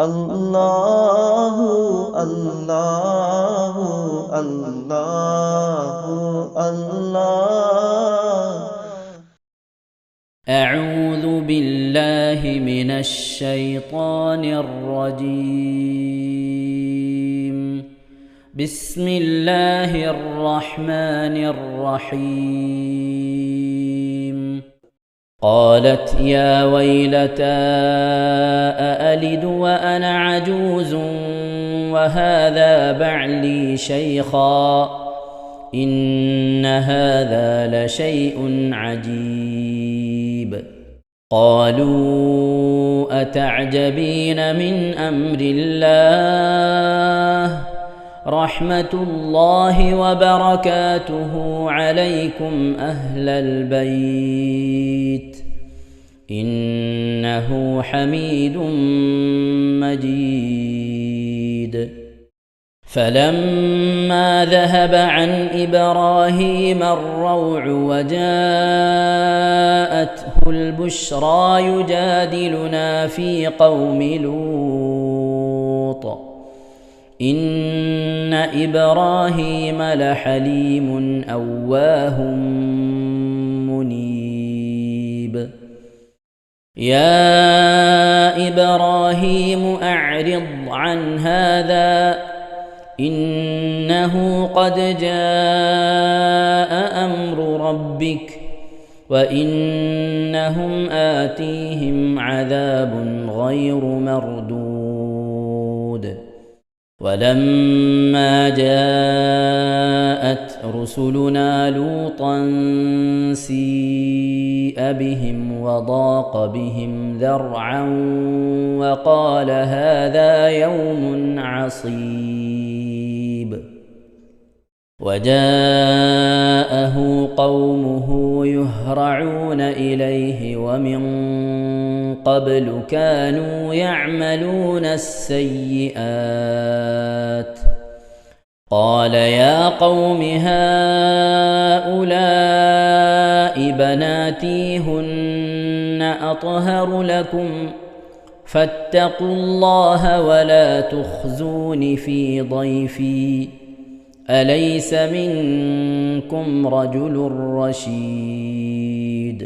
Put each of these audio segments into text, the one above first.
അല്ലാഹു അല്ലാഹു അല്ലാഹു അല്ലാഹ്. أعوذ بالله من الشيطان الرجيم. بسم الله الرحمن الرحيم. قالت يا ويلتى أألد وأنا عجوز وهذا بعلي شيخا إن هذا لشيء عجيب. قالوا أتعجبين من أمر الله رحمة الله وبركاته عليكم أهل البيت إنه حميد مجيد. فلما ذهب عن إبراهيم الروع وجاءته البشرى يجادلنا في قوم لوط إن إبراهيم لحليم أواه منيب. يا إبراهيم أعرض عن هذا إنه قد جاء أمر ربك وإنهم آتيهم عذاب غير مردود. ولما جاءت رسلنا لوطا سيء بهم وضاق بهم ذرعا وقال هذا يوم عصيب. وجاءه قومه يهرعون إليه ومن قبل كانوا يعملون السيئات. قال يا قوم هؤلاء بناتي هن أطهر لكم فاتقوا الله ولا تخزون في ضيفي أليس منكم رجل رشيد.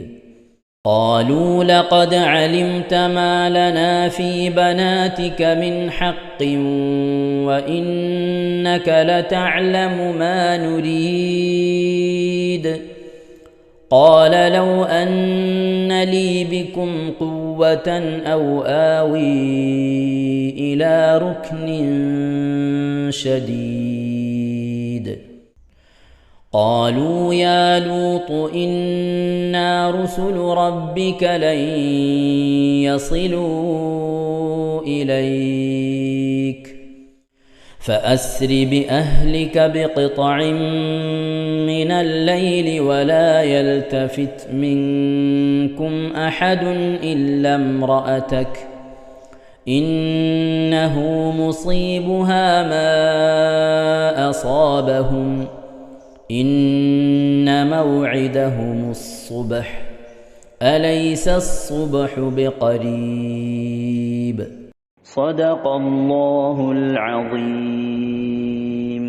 قالوا لقد علمت ما لنا في بناتك من حق وإنك لتعلم ما نريد. قال لو أن لي بكم قوة أو آوي إلى ركن شديد. قالوا يا لوط إنا رسل ربك لن يصلوا إليك فأسر بأهلك بقطع من الليل ولا يلتفت منكم أحد إلا امرأتك إنه مصيبها ما أصابهم إن موعدهم الصبح أليس الصبح بقريب. صدق الله العظيم.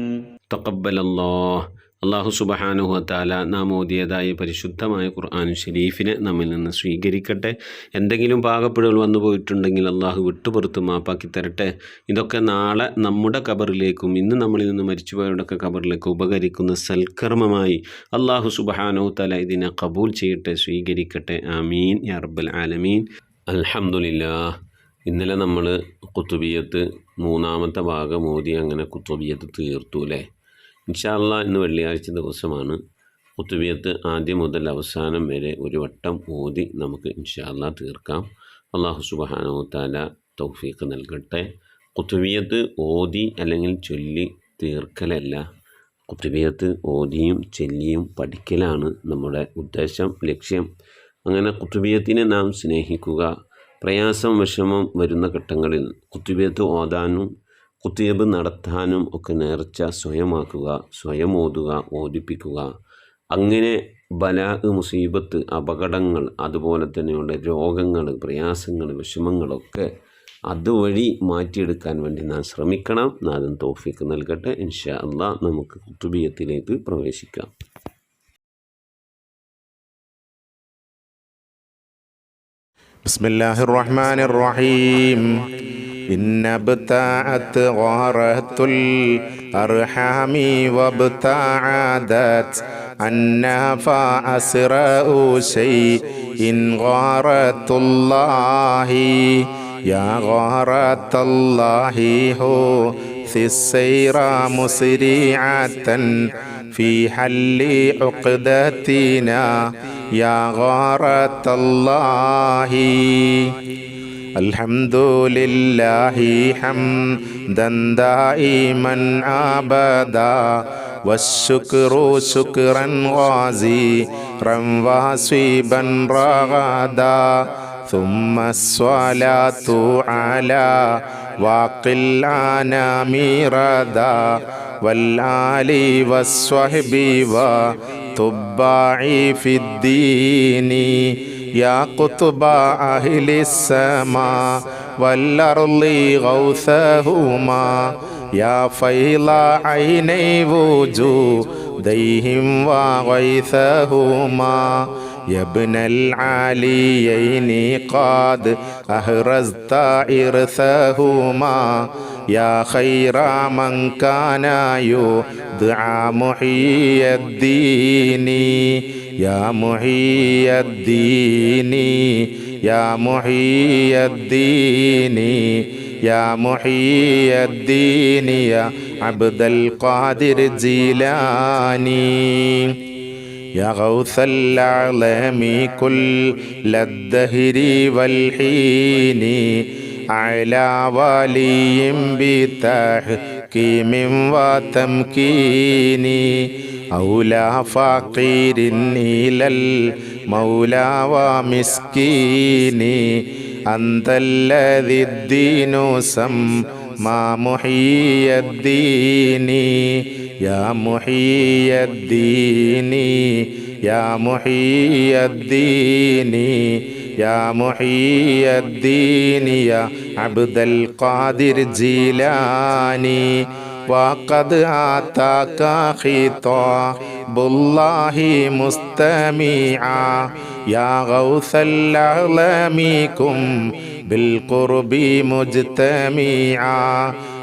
تقبل الله. അള്ളാഹു സുബ്ഹാനഹു വ തആല നാം ഓതിയതായ പരിശുദ്ധമായ ഖുർആൻ ഷരീഫിനെ നമ്മിൽ നിന്ന് സ്വീകരിക്കട്ടെ. എന്തെങ്കിലും പാകപ്പിഴകൾ വന്നു പോയിട്ടുണ്ടെങ്കിൽ അള്ളാഹു വിട്ടുപുറത്ത് മാപ്പാക്കി തരട്ടെ. ഇതൊക്കെ നാളെ നമ്മുടെ ഖബറിലേക്കും ഇന്ന് നമ്മളിൽ നിന്ന് മരിച്ചുപോയവരുടെയൊക്കെ ഖബറിലേക്ക് ഉപകരിക്കുന്ന സൽക്കർമ്മമായി അള്ളാഹു സുബ്ഹാനഹു വ തആല ഇതിനെ ഖബൂൽ ചെയ്യട്ടെ, സ്വീകരിക്കട്ടെ. ആമീൻ യാ റബ്ബൽ ആലമീൻ. അൽഹംദുലില്ലാഹ്. ഇന്നലെ നമ്മൾ ഖുതുബിയ്യത്ത് മൂന്നാമത്തെ ഭാഗം ഓതി അങ്ങനെ ഖുതുബിയ്യത്ത് തീർത്തു അല്ലേ. ഇൻഷാ അല്ലാഹ് ഇന്ന് വെള്ളിയാഴ്ച ദിവസമാണ്. ഖുതുബിയ്യത്ത് ആദ്യം മുതൽ അവസാനം വരെ ഒരു വട്ടം ഓതി നമുക്ക് ഇൻഷാ അല്ലാഹ് തീർക്കാം. അല്ലാഹു സുബ്ഹാനഹു വ തആല തൗഫീഖ് നൽകട്ടെ. ഖുതുബിയ്യത്ത് ഓതി അല്ലെങ്കിൽ ചൊല്ലി തീർക്കലല്ല, ഖുതുബിയ്യത്ത് ഓതിയും ചൊല്ലിയും പഠിക്കലാണ് നമ്മുടെ ഉദ്ദേശം, ലക്ഷ്യം. അങ്ങനെ ഖുതുബിയ്യത്തിനെ നാം സ്നേഹിക്കുക. പ്രയാസം വിഷമം വരുന്ന ഘട്ടങ്ങളിൽ ഖുതുബിയ്യത്ത് ഓതാനും ഖുതുബ നടത്താനും ഒക്കെ നേർച്ച സ്വയമാക്കുക, സ്വയം ഓതുക, ഓതിപ്പിക്കുക. അങ്ങനെ ബലാ, മുസീബത്ത്, അപകടങ്ങൾ, അതുപോലെ തന്നെയുള്ള രോഗങ്ങൾ, പ്രയാസങ്ങൾ, വിഷമങ്ങളൊക്കെ അതുവഴി മാറ്റിയെടുക്കാൻ വേണ്ടി നാം ശ്രമിക്കണം. നാഥൻ തൗഫീഖ് നൽകട്ടെ. ഇൻഷാ അല്ലാഹ് നമുക്ക് കുത്തുബിയത്തിലേക്ക് പ്രവേശിക്കാം. ബിസ്മില്ലാഹിർ റഹ്മാനിർ റഹീം. ഇന്നബ്തഅത് ഗാറത്തുൽ അർഹാമി വബ്തഅദത് അന്നഫ അസ്റഉ ശൈഇൻ ഗാറത്തുല്ലാഹി യാ ഗാറത്തല്ലാഹി ഹു സിസ്സൈറ മുസ്രിഅതൻ ഫി ഹല്ലി ഉഖ്ദതിനാ യാ ഗാറത്തല്ലാഹി. അൽഹംദുലില്ലാഹി ഹംദൻ ദായിമൻ അബദാ വശ്ശുക്രു ശുക്രൻ ഗാസിറൻ വാസിബൻ റഗദാ ثم الصلاة على واقي الأنام ردا والآل والصحب وتبع في الدين يا قطب أهل السماء والأرض غوثهما يا فيض عيني وجوديهم وغيثهما يا ابن العليين قد أهرزت إرثهما يا خير من كان يدعى محي الدين يا محي الدين يا محي الدين يا محي الدين يا عبد القادر الجيلاني يا غوث الأعلام كل الدهر والحين على ولي بتحكيم وتمكين أولى فقير إلى المولى ومسكين أنت الذي الدين سمى محي الدين يا محي الدين يا محي الدين يا محي الدين يا عبد القادر الجيلاني وقد آتاك خطاب الله مستمعا يا غوث الأعلام كن بالقرب مجتمعا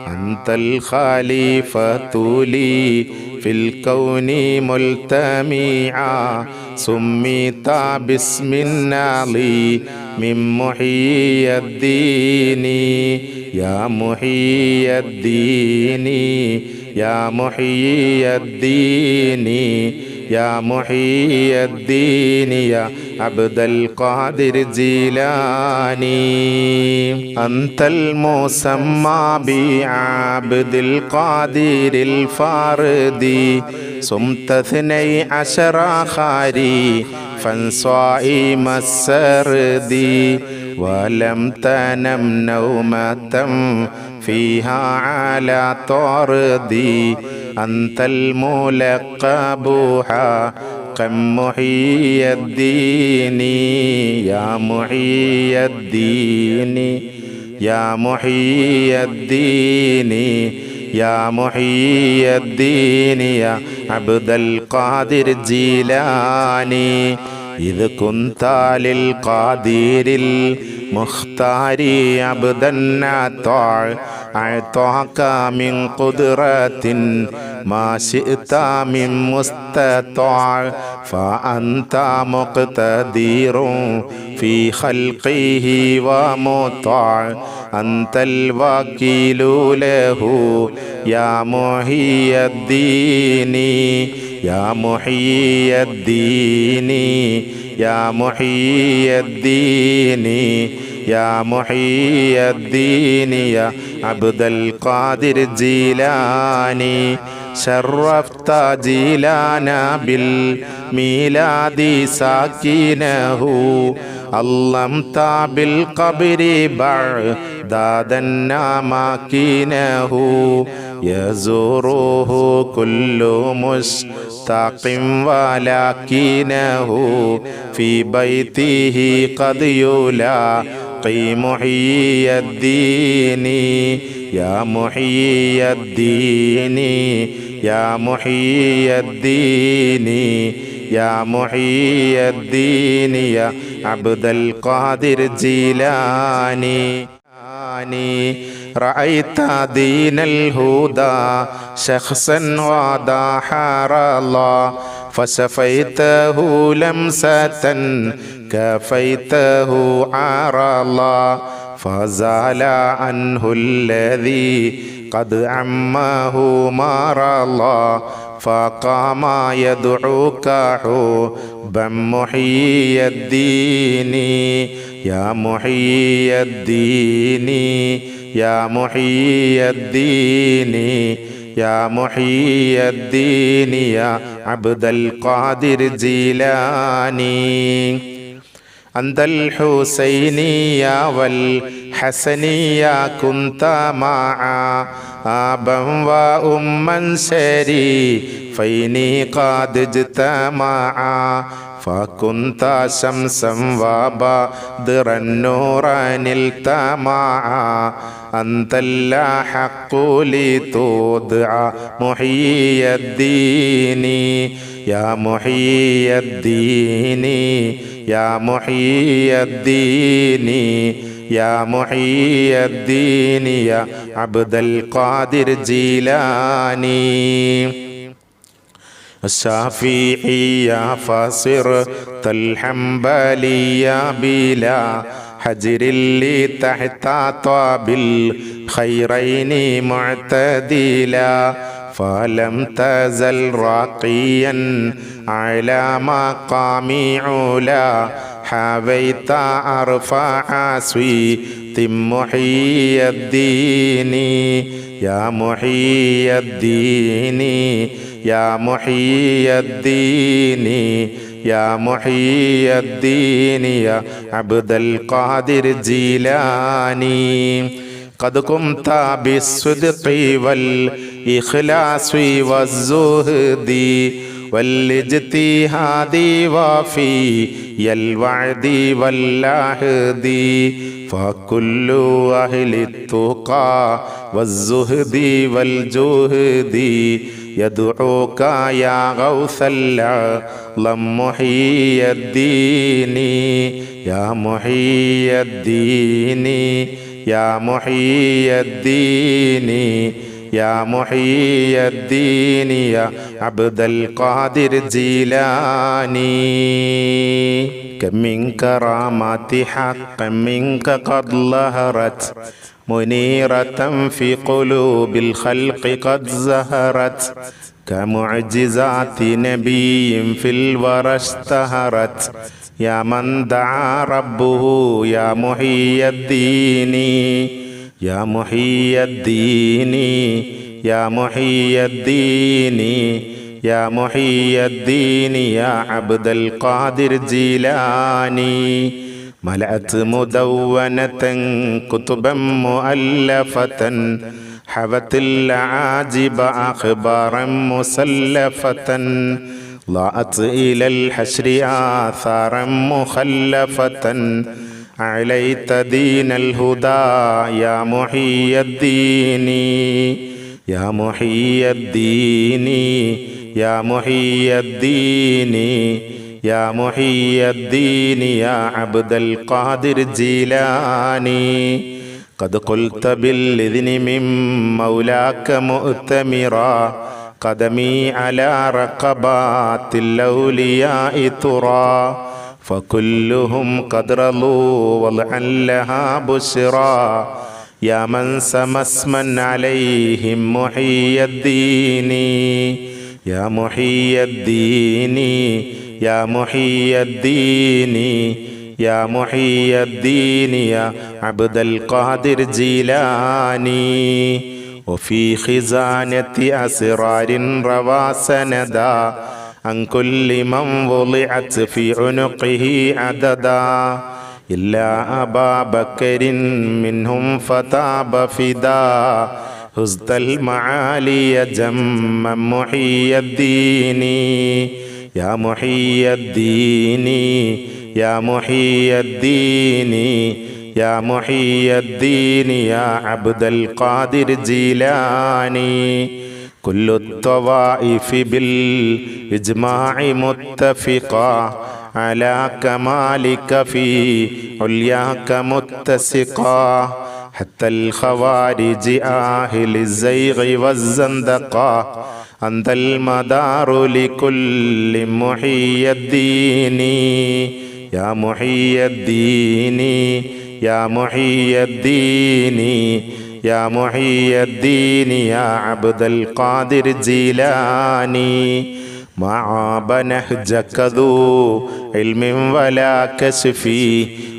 أنت الخليفة لي في الكون ملتمعا سميت باسم الناظي من محي الدين يا محي الدين يا محي الدين يا محي الدين يا عبد القادر الجيلاني أنت المسمى بعبد القادر الفاردي صمت 12 خريفا صائم السرد ولم تنم نومة فيها على طردي أنت الملقب حقا محي الدين يا محي الدين يا محي الدين يا محي الدين يا عبد القادر الجيلاني إذ كنت للقادر المختار عبدا أعطاك من قدرة ما شئت من مستطاع فأنت مقتدر في خلقه ومطاع أنت الوكيل له يا محي الدين يا محي الدين يا محي الدين يا محي الدين يا عبد القادر الجيلاني شرفت جيلانا بالميلاد ساكنه علمت بالقبر بعداد ماكنه يزوره كل مشتاق ولكنه في بيته قد يلاقي محيي الدين يا محيي الدين يا محيي الدين يا محيي الدين يا عبد القادر الجيلاني رأيت دين الهدى شخصا وضحر الله فشفيته لمسة كفيته عرلا فزال عنه الذي قد عمه مرلا فقام يدعوك حبا محيي الدين يا محيي الدين يا محيي الدين يا محيي الدين يا عبد القادر الجيلاني أنت الحسينية والحسنية كنت معا آبا وأما شريفين قد اجتمعا فكنت شمسا وبدرا نورا التمعا أنت الحق لتدعى محيي الدين يا محيي الدين يا محيي الدين يا محيي الدين يا عبد القادر الجيلاني الشافعي فصرت الحنبلي بلا حجر لتحت بالخيرين معتدلا فلم تزل راقيا على مقام علا حويت أرفع سويت محيي الدين يا محيي الدين يا محيي الدين يا محيي الدين يا عبد القادر الجيلاني قد قمت بالصدق والإخلاص والزهد والاجتهاد وفي الوعد والعهد فكل أهل التقى والزهد والجهد يدعوك يا غوث العالم محيي الدين يا محيي الدين يا محيي الدين يا محيي الدين يا عبد القادر الجيلاني كم من كرامات حق منك قد ظهرت منيرة في قلوب الخلق قد زهرت كمعجزات نبي في الورى اشتهرت يا من دعا ربه يا محيي الدين يا محيي الدين يا محيي الدين يا محيي الدين يا عبد القادر الجيلاني ملأت مدونة كتبا مؤلفة حوت العاجب أخبارا مسلفة ضاءت إلى الحشر آثارا مخلفة عليت دين الهدى يا محيي الدين يا محيي الدين يا محيي الدين يا محيي الدين يا عبد القادر الجيلاني قد قلت بالإذن من مولاك مؤتمرا قدمي على رقبات الأولياء ترى فكلهم قد رضوا وضعا لها بشرا يا من سمى اسما عليهم محيي الدين يا محيي الدين يا محيي الدين يا محيي الدين يا عبد القادر الجيلاني وفي خزانة أسرار روى سندا عن كل من وضعت في عنقه عددا إلا أبا بكر منهم فتاب فداه هزت المعالي جما محي الدين يا محي الدين يا محي الدين يا محي الدين يا عبد القادر جيلاني كل الطوائف بالإجماع متفقا على كمالك في علياك متسقا حتى الخوارج أهل الزيغ والزندقة أنت المدار لكل محي الدين يا محي الدين يا محي الدين يا محي الدين يا عبد القادر جيلاني ما عاب نهجك ذو علم ولا كشف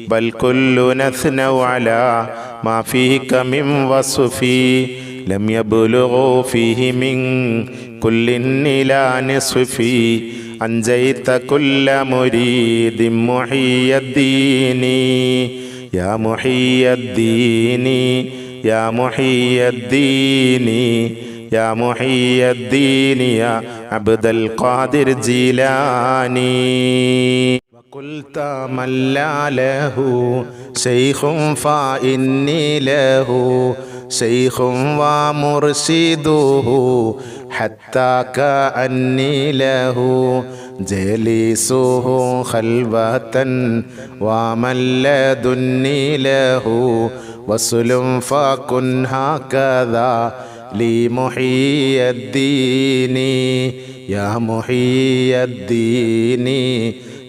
بل كلنا اثنوا على ما فيك من وصف لم يبلغوا فيه من كل إلى نصف أنجيت كل مريد محي الدين يا محي الدين يا محي الدين يا محي الدين يا عبد القادر جيلاني وقلت من لا له شيخ فإني له شيخ ومرشده حتى كأني له جليسه خلوة ومن لدني له وصل فكن هكذا لمحي الدين يا محي الدين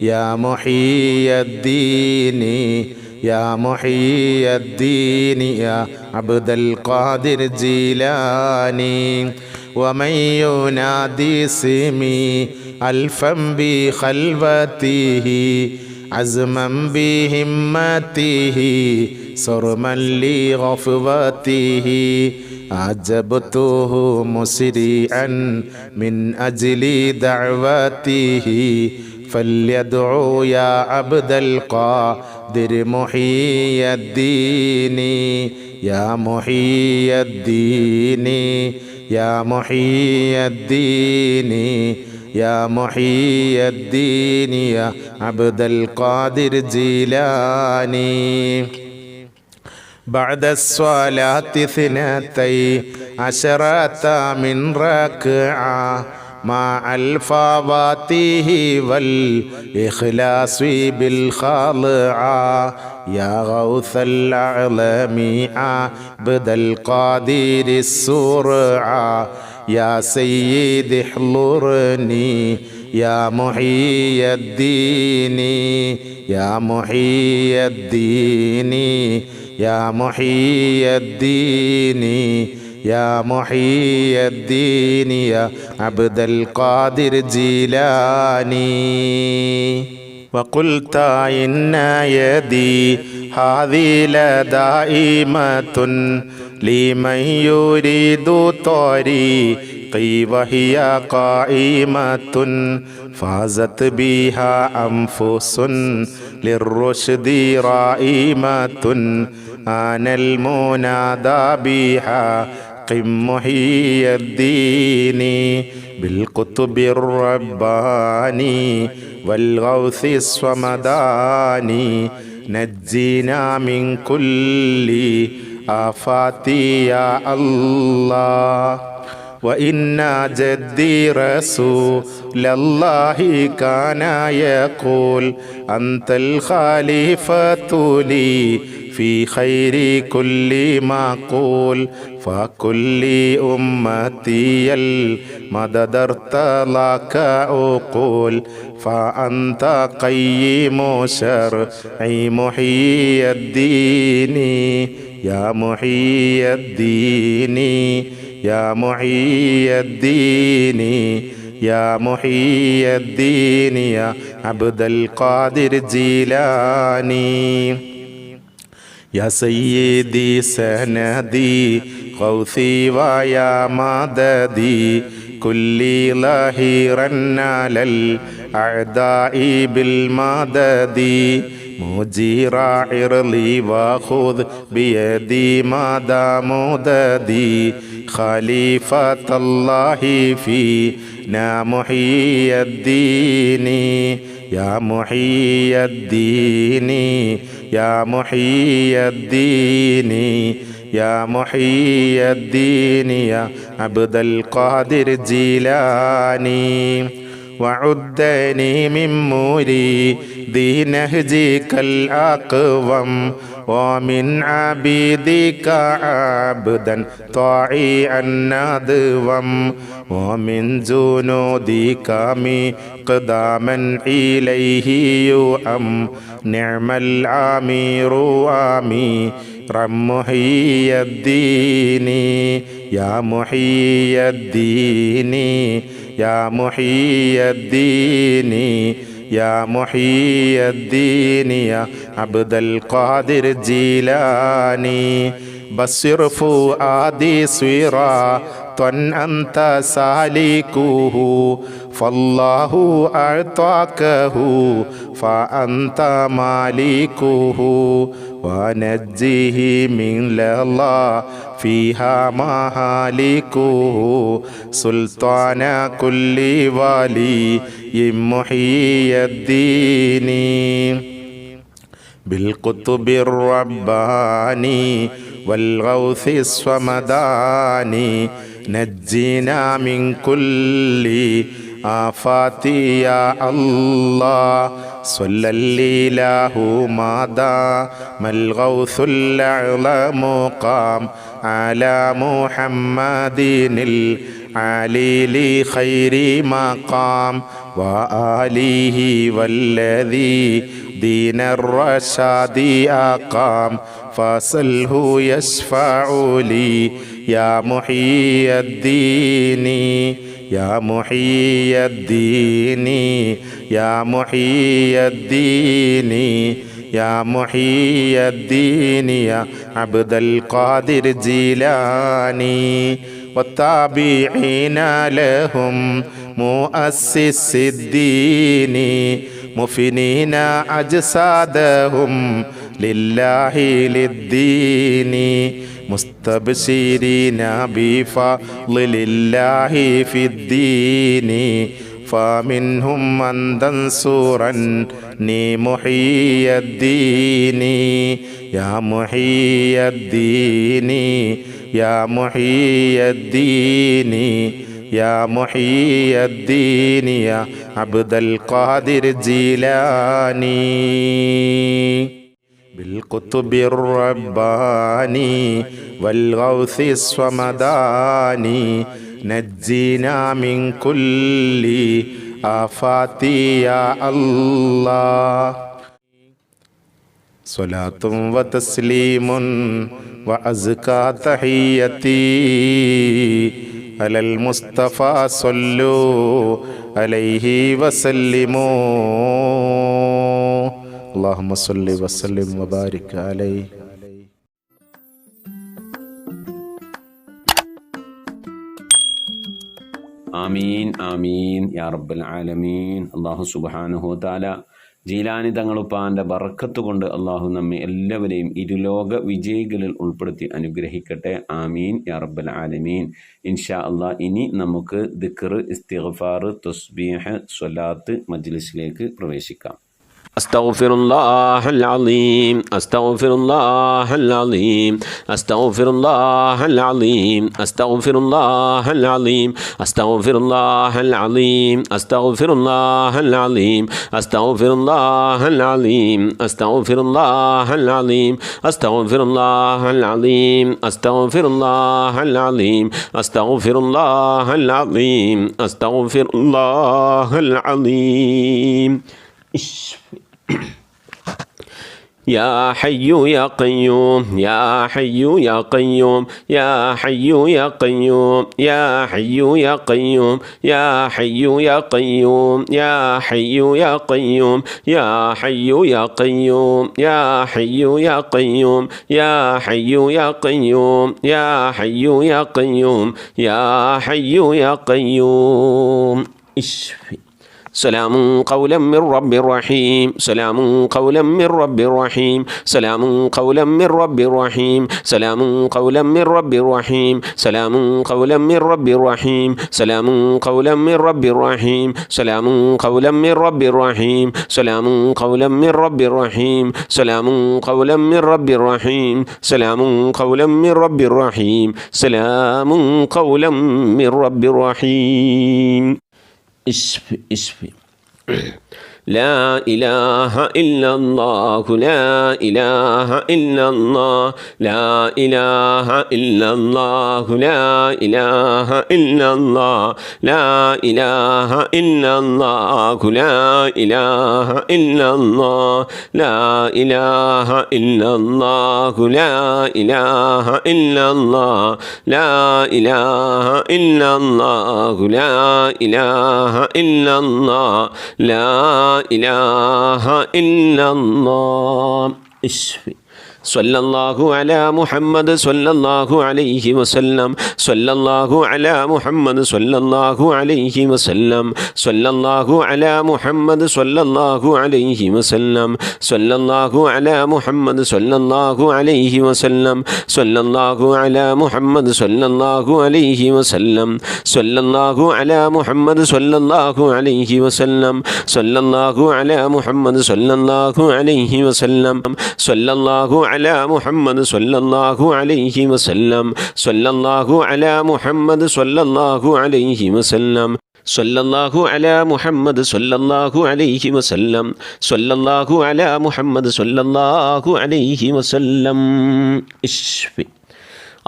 يا محي الدين يا محي الدين يا عبد القادر جيلاني ومن ينادي اسمي ألفا بخلوته عزما بهمته صرما لغفوته أعجبته مسرعا من أجل دعوته فليدعو يا عبد القادر محي الدين يا محي الدين يا محي الدين يا محي الدين يا عبد القادر جيلاني بعد الصلاة 12 من ركعة مع الفواتح والإخلاص بالخالعة يا غوث الأعلام عبد القادر السرعة يا سيد احضرني يا محي الدين يا محي الدين يا محي الدين يا محي الدين يا عبد القادر جيلاني وقلت إن يدي هذه لدائمة لمن يريد طريقي وهي قائمة فازت بها أنفس للرشد رائمة أنا المنادى بها قم محي الدين بالقطب الرباني والغوث الصمداني نجينا من كل آفات يا الله وإن جدي رسول الله كان يقول أنت الخليفة لي في خير كل معقول فكل أمتي المدد ارتضاك أقول فأنت قيم شرعي محي الدين يا محي الدين يا محي الدين يا محي الدين يا عبد القادر جيلاني يا سيدي سندي غوثي ويا مددي كلي ظهيرا على الأعداء بالمدد مجير عرلي وخذ بيدي مدى مددي خليفة الله فينا محيي الدين يا محيي الدين يا محيي الدين يا محيي الدين يا عبد القادر الجيلاني وعدني من مريدي نهجك الأقوم ومن عبيدك عبدا طائعا ندوم ومن جنودك مقداما إليه يؤم نعم الأمير أمير محيي الدين يا محيي الدين يا محيي الدين يا محيي الدين يا عبد القادر الجيلاني بصر فؤادي صراطا أنت سالكه فالله أعطاكه فأنت مالكه ونجيه من الله فيها مهالكه سلطان كل ولي محيي الدين بالقطب الرباني والغوث الصمداني نجينا من كل آفات يا الله صلى الإله ما دام الغوث الأعظم قام على محمد العلي لخير مقام وآله والذي دين الرشاد أقام فصله يشفع لي يا محيي الدين يا محيي الدين يا محيي الدين يا محيي الدين يا عبد القادر الجيلاني والتابعين لهم مؤسس الدين مفنين أجسادهم لله للدين مستبشرين بفضل الله في الدين فمنهم من تنصرني محيي الدين يا محيي الدين يا محيي الدين يا محيي الدين يا عبد القادر الجيلاني بالقطب الرباني والغوث الصمداني نجينا من كل آفات يا الله صلاة وتسليم وأزكى تحيتي على المصطفى صلوا عليه وسلموا اللهم صل وسلم وبارك عليه. ആമീൻ ആമീൻ യാ റബ്ബൽ ആലമീൻ. അല്ലാഹു സുബ്ഹാനഹു വ തആല ജീലാനി തങ്ങളുപ്പാൻ്റെ ബറക്കത്ത് കൊണ്ട് അള്ളാഹു നമ്മെ എല്ലാവരെയും ഇരുലോക വിജയികളിൽ ഉൾപ്പെടുത്തി അനുഗ്രഹിക്കട്ടെ. ആമീൻ യാ റബ്ബൽ ആലമീൻ. ഇൻഷാ അള്ളാഹ് ഇനി നമുക്ക് ദിക്ർ, ഇസ്തിഗ്ഫാർ, തസ്ബീഹ്, സ്വലാത്ത് മജ്ലിസിലേക്ക് പ്രവേശിക്കാം. أستغفر الله العظيم أستغفر الله العظيم أستغفر الله العظيم أستغفر الله العظيم أستغفر الله العظيم أستغفر الله العظيم أستغفر الله العظيم أستغفر الله العظيم أستغفر الله العظيم أستغفر الله العظيم أستغفر الله العظيم أستغفر الله العظيم. يا حي يا قيوم يا حي يا قيوم يا حي يا قيوم يا حي يا قيوم يا حي يا قيوم يا حي يا قيوم يا حي يا قيوم يا حي يا قيوم يا حي يا قيوم يا حي يا قيوم يا حي يا قيوم. اشفي സലാമുൻ ഖൗലൻ മിർ റബ്ബിർ റഹീം സലാമുൻ ഖൗലൻ മിർ റബ്ബിർ റഹീം സലാമുൻ ഖൗലൻ മിർ റബ്ബിർ റഹീം സലാമുൻ ഖൗലൻ മിർ റബ്ബിർ റഹീം സലാമുൻ ഖൗലൻ മിർ റബ്ബിർ റഹീം സലാമുൻ ഖൗലൻ മിർ റബ്ബിർ റഹീം സലാമുൻ ഖൗലൻ മിർ റബ്ബിർ റഹീം സലാമുൻ ഖൗലൻ മിർ റബ്ബിർ റഹീം സലാമുൻ ഖൗലൻ മിർ റബ്ബിർ റഹീം സലാമുൻ ഖൗലൻ മിർ റബ്ബിർ റഹീം സലാമുൻ ഖൗലൻ മിർ റബ്ബിർ റഹീം. ഇസ്ഫി لا إله إلا الله لا إله إلا الله لا إله إلا الله لا إله إلا الله لا إله إلا الله لا إله إلا الله لا إله إلا الله لا إله إلا الله لا إله إلا الله لا إله إلا الله لا إله إلا الله. صلى الله على محمد صلى الله عليه وسلم صلى الله على محمد صلى الله عليه وسلم صلى الله على محمد صلى الله عليه وسلم صلى الله على محمد صلى الله عليه وسلم صلى الله على محمد صلى الله عليه وسلم صلى الله على محمد صلى الله عليه وسلم صلى الله على محمد صلى الله عليه وسلم صلى الله على محمد صلى الله عليه وسلم صلى الله على محمد صلى الله عليه وسلم صلى الله على محمد صلى الله عليه وسلم صلى الله على محمد صلى الله عليه وسلم.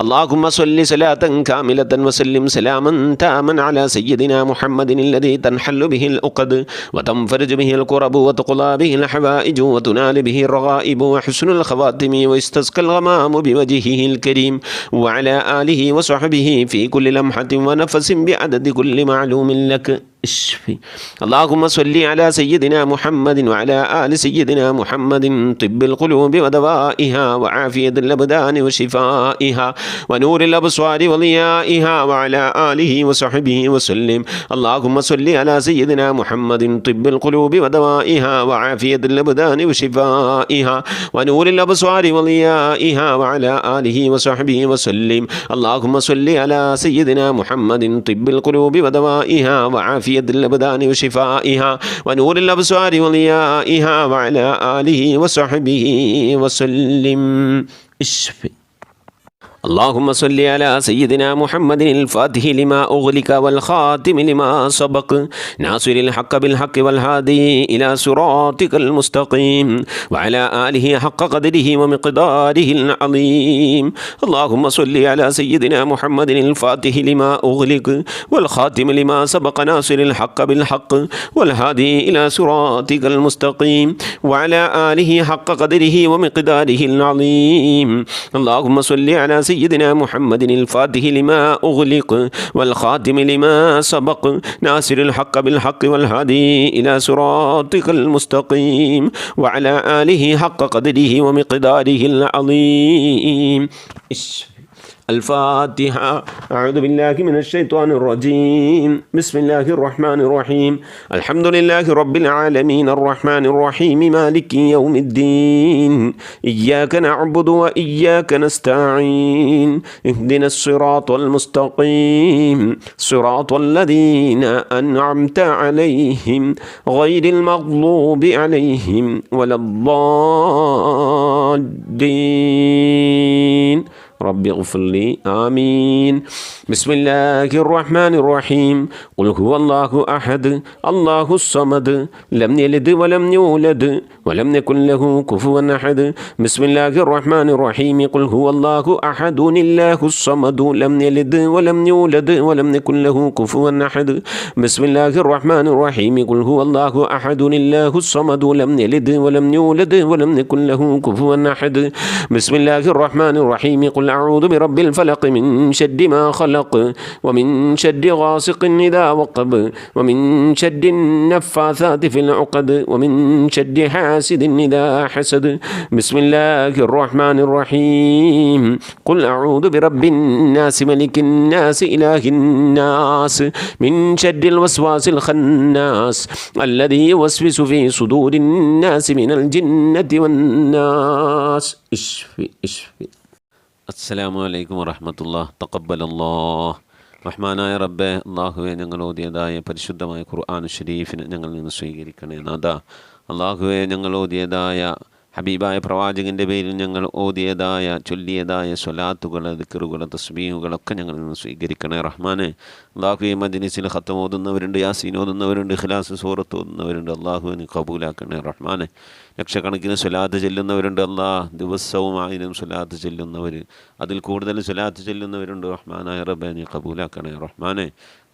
اللهم صل صلاة كاملة وسلم سلاما تاما على سيدنا محمد الذي تنحل به العقد وتنفرج به الكرب وتقضى به الحوائج وتنال به الرغائب وحسن الخواتم ويستسقى الغمام بوجهه الكريم وعلى آله وصحبه في كل لمحة ونفس بعدد كل معلوم لك. اللهم صل على سيدنا محمد وعلى آل سيدنا محمد طب القلوب ودوائها وعافية الأبدان وشفائها ونور الأبصار وضيائها وعلى آله وصحبه وسلم. اللهم صل على سيدنا محمد طب القلوب ودوائها وعافية الأبدان وشفائها ونور الأبصار وضيائها وعلى آله وصحبه وسلم. اللهم صل على سيدنا محمد طب القلوب ودوائها وعافية الأبدان وشفائها ونور الأبصار وضيائها وعلى آله وصحبه وسلم. اللهم صل على سيدنا محمد الفاتح لما أغلق والخاتم لما سبق ناصر الحق بالحق والهادي إلى صراطك المستقيم وعلى آله حق قدره ومقداره العظيم. اللهم صل على سيدنا محمد الفاتح لما أغلق والخاتم لما سبق ناصر الحق بالحق والهادي إلى صراطك المستقيم وعلى آله حق قدره ومقداره العظيم. اللهم صل على سيدنا محمد الفاتح لما أغلق والخاتم لما سبق ناصر الحق بالحق والهادي إلى صراطك المستقيم وعلى آله حق قدره ومقداره العظيم. الفاتحة. أعوذ بالله من الشيطان الرجيم. بسم الله الرحمن الرحيم. الحمد لله رب العالمين الرحمن الرحيم مالك يوم الدين إياك نعبد وإياك نستعين اهدنا الصراط المستقيم صراط الذين أنعمت عليهم غير المغضوب عليهم ولا الضالين. رب اغفر لي آمين. بسم الله الرحمن الرحيم. قل هو الله أحد الله الصمد لم يلد ولم يولد ولم يكن له كفوا أحد. بسم الله الرحمن الرحيم. قل هو الله أحد الله الصمد لم يلد ولم يولد ولم يكن له كفوا أحد. بسم الله الرحمن الرحيم. قل هو الله أحد الله الصمد لم يلد ولم يولد ولم يكن له كفوا أحد. بسم الله الرحمن الرحيم. قل أعوذ برب الفلق من شر ما خلق ومن شر غاسق إذا وقب ومن شر النفاثات في العقد ومن شر حاسد إذا حسد بسم الله الرحمن الرحيم قل أعوذ برب الناس ملك الناس إله الناس من شر الوسواس الخناس الذي يوسوس في صدور الناس من الجنة والناس اشفي اشفي. അസ്സലാമു അലൈക്കും വറഹ്മത്തുള്ളാഹി തഖബ്ബലല്ലാഹ്. റഹ്മാനായ റബ്ബേ, അള്ളാഹുവെ, ഞങ്ങൾ ഓതിയതായ പരിശുദ്ധമായ ഖുർആൻ ഷരീഫിനെ ഞങ്ങളിൽ നിന്ന് സ്വീകരിക്കണേ നാഥ. അള്ളാഹുവെ, ഞങ്ങൾ ഓതിയതായ ഹബീബായ പ്രവാചകൻ്റെ പേരിൽ ഞങ്ങൾ ഓതിയതായ ചൊല്ലിയതായ സ്വലാത്തുകൾ, ദിക്റുകൾ, തസ്ബീഹുകളൊക്കെ ഞങ്ങളിൽ നിന്ന് സ്വീകരിക്കണേ റഹ്മാനെ. അള്ളാഹുവെ, മജ്‌ലിസിൽ ഖത്തം ഓതുന്നവരുണ്ട്, യാസീൻ ഓതുന്നവരുണ്ട്, ഇഖ്ലാസ് സൂറത്ത് ഓതുന്നവരുണ്ട്. അള്ളാഹുവിന് കബൂലാക്കണേ റഹ്മാനെ. ലക്ഷക്കണക്കിന് സ്വലാത്ത് ചെല്ലുന്നവരുണ്ട്. ദിവസവും 1000 സ്വലാത്ത് ചെല്ലുന്നവർ, അതിൽ കൂടുതൽ സ്വലാത്ത് ചെല്ലുന്നവരുണ്ട്. റഹ്മാനായ റബ്ബേ, നീ കബൂലാക്കണേ റഹ്മാനെ.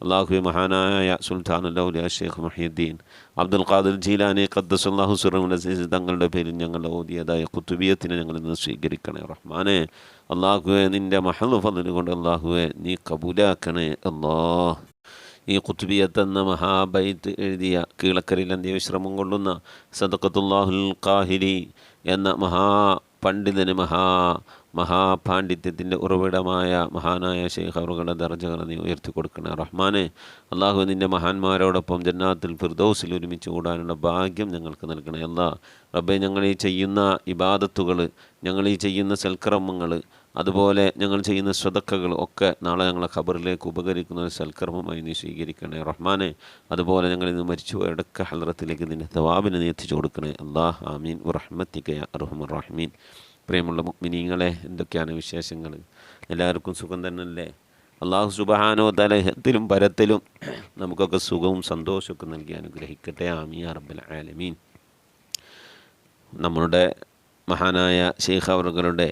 അള്ളാഹുവെ, മഹാനായ സുൽത്താനുൽ ഔലിയ ഷെയ്ഖ് മുഹ്യിദ്ദീൻ അബ്ദുൽ ഖാദിർ ജീലാനി ഖദ്ദസല്ലാഹു സിർറഹുൽ അസീസ് തങ്ങളുടെ പേരിൽ ഞങ്ങൾ ഓതിയതായ ഖുതുബിയത്തിനെ ഞങ്ങളിൽ നിന്ന് സ്വീകരിക്കണേ റഹ്മാനെ. അള്ളാഹുവെ, നിൻ്റെ മഹദ് ഫദ്ൽ കൊണ്ട് അള്ളാഹുവെ നീ കബൂലാക്കണേ അല്ലാഹ്. ഈ ഖുതുബിയത്ത് എന്ന മഹാബൈത്ത് എഴുതിയ കീഴക്കരയിൽ അന്ത്യവിശ്രമം കൊള്ളുന്ന സദഖത്തുല്ലാഹുൽ ഖാഹിരി എന്ന മഹാപണ്ഡിതന് മഹാപാണ്ഡിത്യത്തിൻ്റെ ഉറവിടമായ മഹാനായ ശൈഖ് അവറുകളുടെ ദർജകൾ നീ ഉയർത്തി കൊടുക്കണേ റഹ്മാനെ. അള്ളാഹു, നിൻ്റെ മഹാന്മാരോടൊപ്പം ജന്നാത്തുൽ ഫിർദൗസിൽ ഒരുമിച്ച് കൂടാനുള്ള ഭാഗ്യം ഞങ്ങൾക്ക് നൽകണേ അല്ലാ. റബ്ബേ, ഞങ്ങൾ ഈ ചെയ്യുന്ന ഇബാദത്തുകൾ, ഞങ്ങൾ ഈ ചെയ്യുന്ന സൽക്കർമ്മങ്ങൾ, അതുപോലെ ഞങ്ങൾ ചെയ്യുന്ന സ്വതക്കകൾ ഒക്കെ നാളെ ഞങ്ങളെ ഖബറിലേക്ക് ഉപകരിക്കുന്ന ഒരു സൽക്കർമ്മമായി നീ സ്വീകരിക്കണേ റഹ്മാനെ. അതുപോലെ ഞങ്ങൾ ഇന്ന് മരിച്ചുപോയടക്ക ഹൽറത്തിലേക്ക് നിൻ്റെ തവാബിനെ നീ എത്തിച്ചു കൊടുക്കണേ അല്ലാഹ്. ആമീൻ വറഹ്മത്തിക യാ അർഹമർ റഹീമീൻ. പ്രിയമുള്ള മുഅ്മിനീങ്ങളെ, എന്തൊക്കെയാണ് വിശേഷങ്ങൾ? എല്ലാവർക്കും സുഖം തന്നെയല്ലേ? അല്ലാഹു സുബ്ഹാനഹു വ തആല ഇഹത്തിലും പരത്തിലും നമുക്കൊക്കെ സുഖവും സന്തോഷമൊക്കെ നൽകി അനുഗ്രഹിക്കട്ടെ. ആമീൻ യാ റബ്ബൽ ആലമീൻ. നമ്മളുടെ മഹാനായ ശൈഖ് അവറുകളുടെ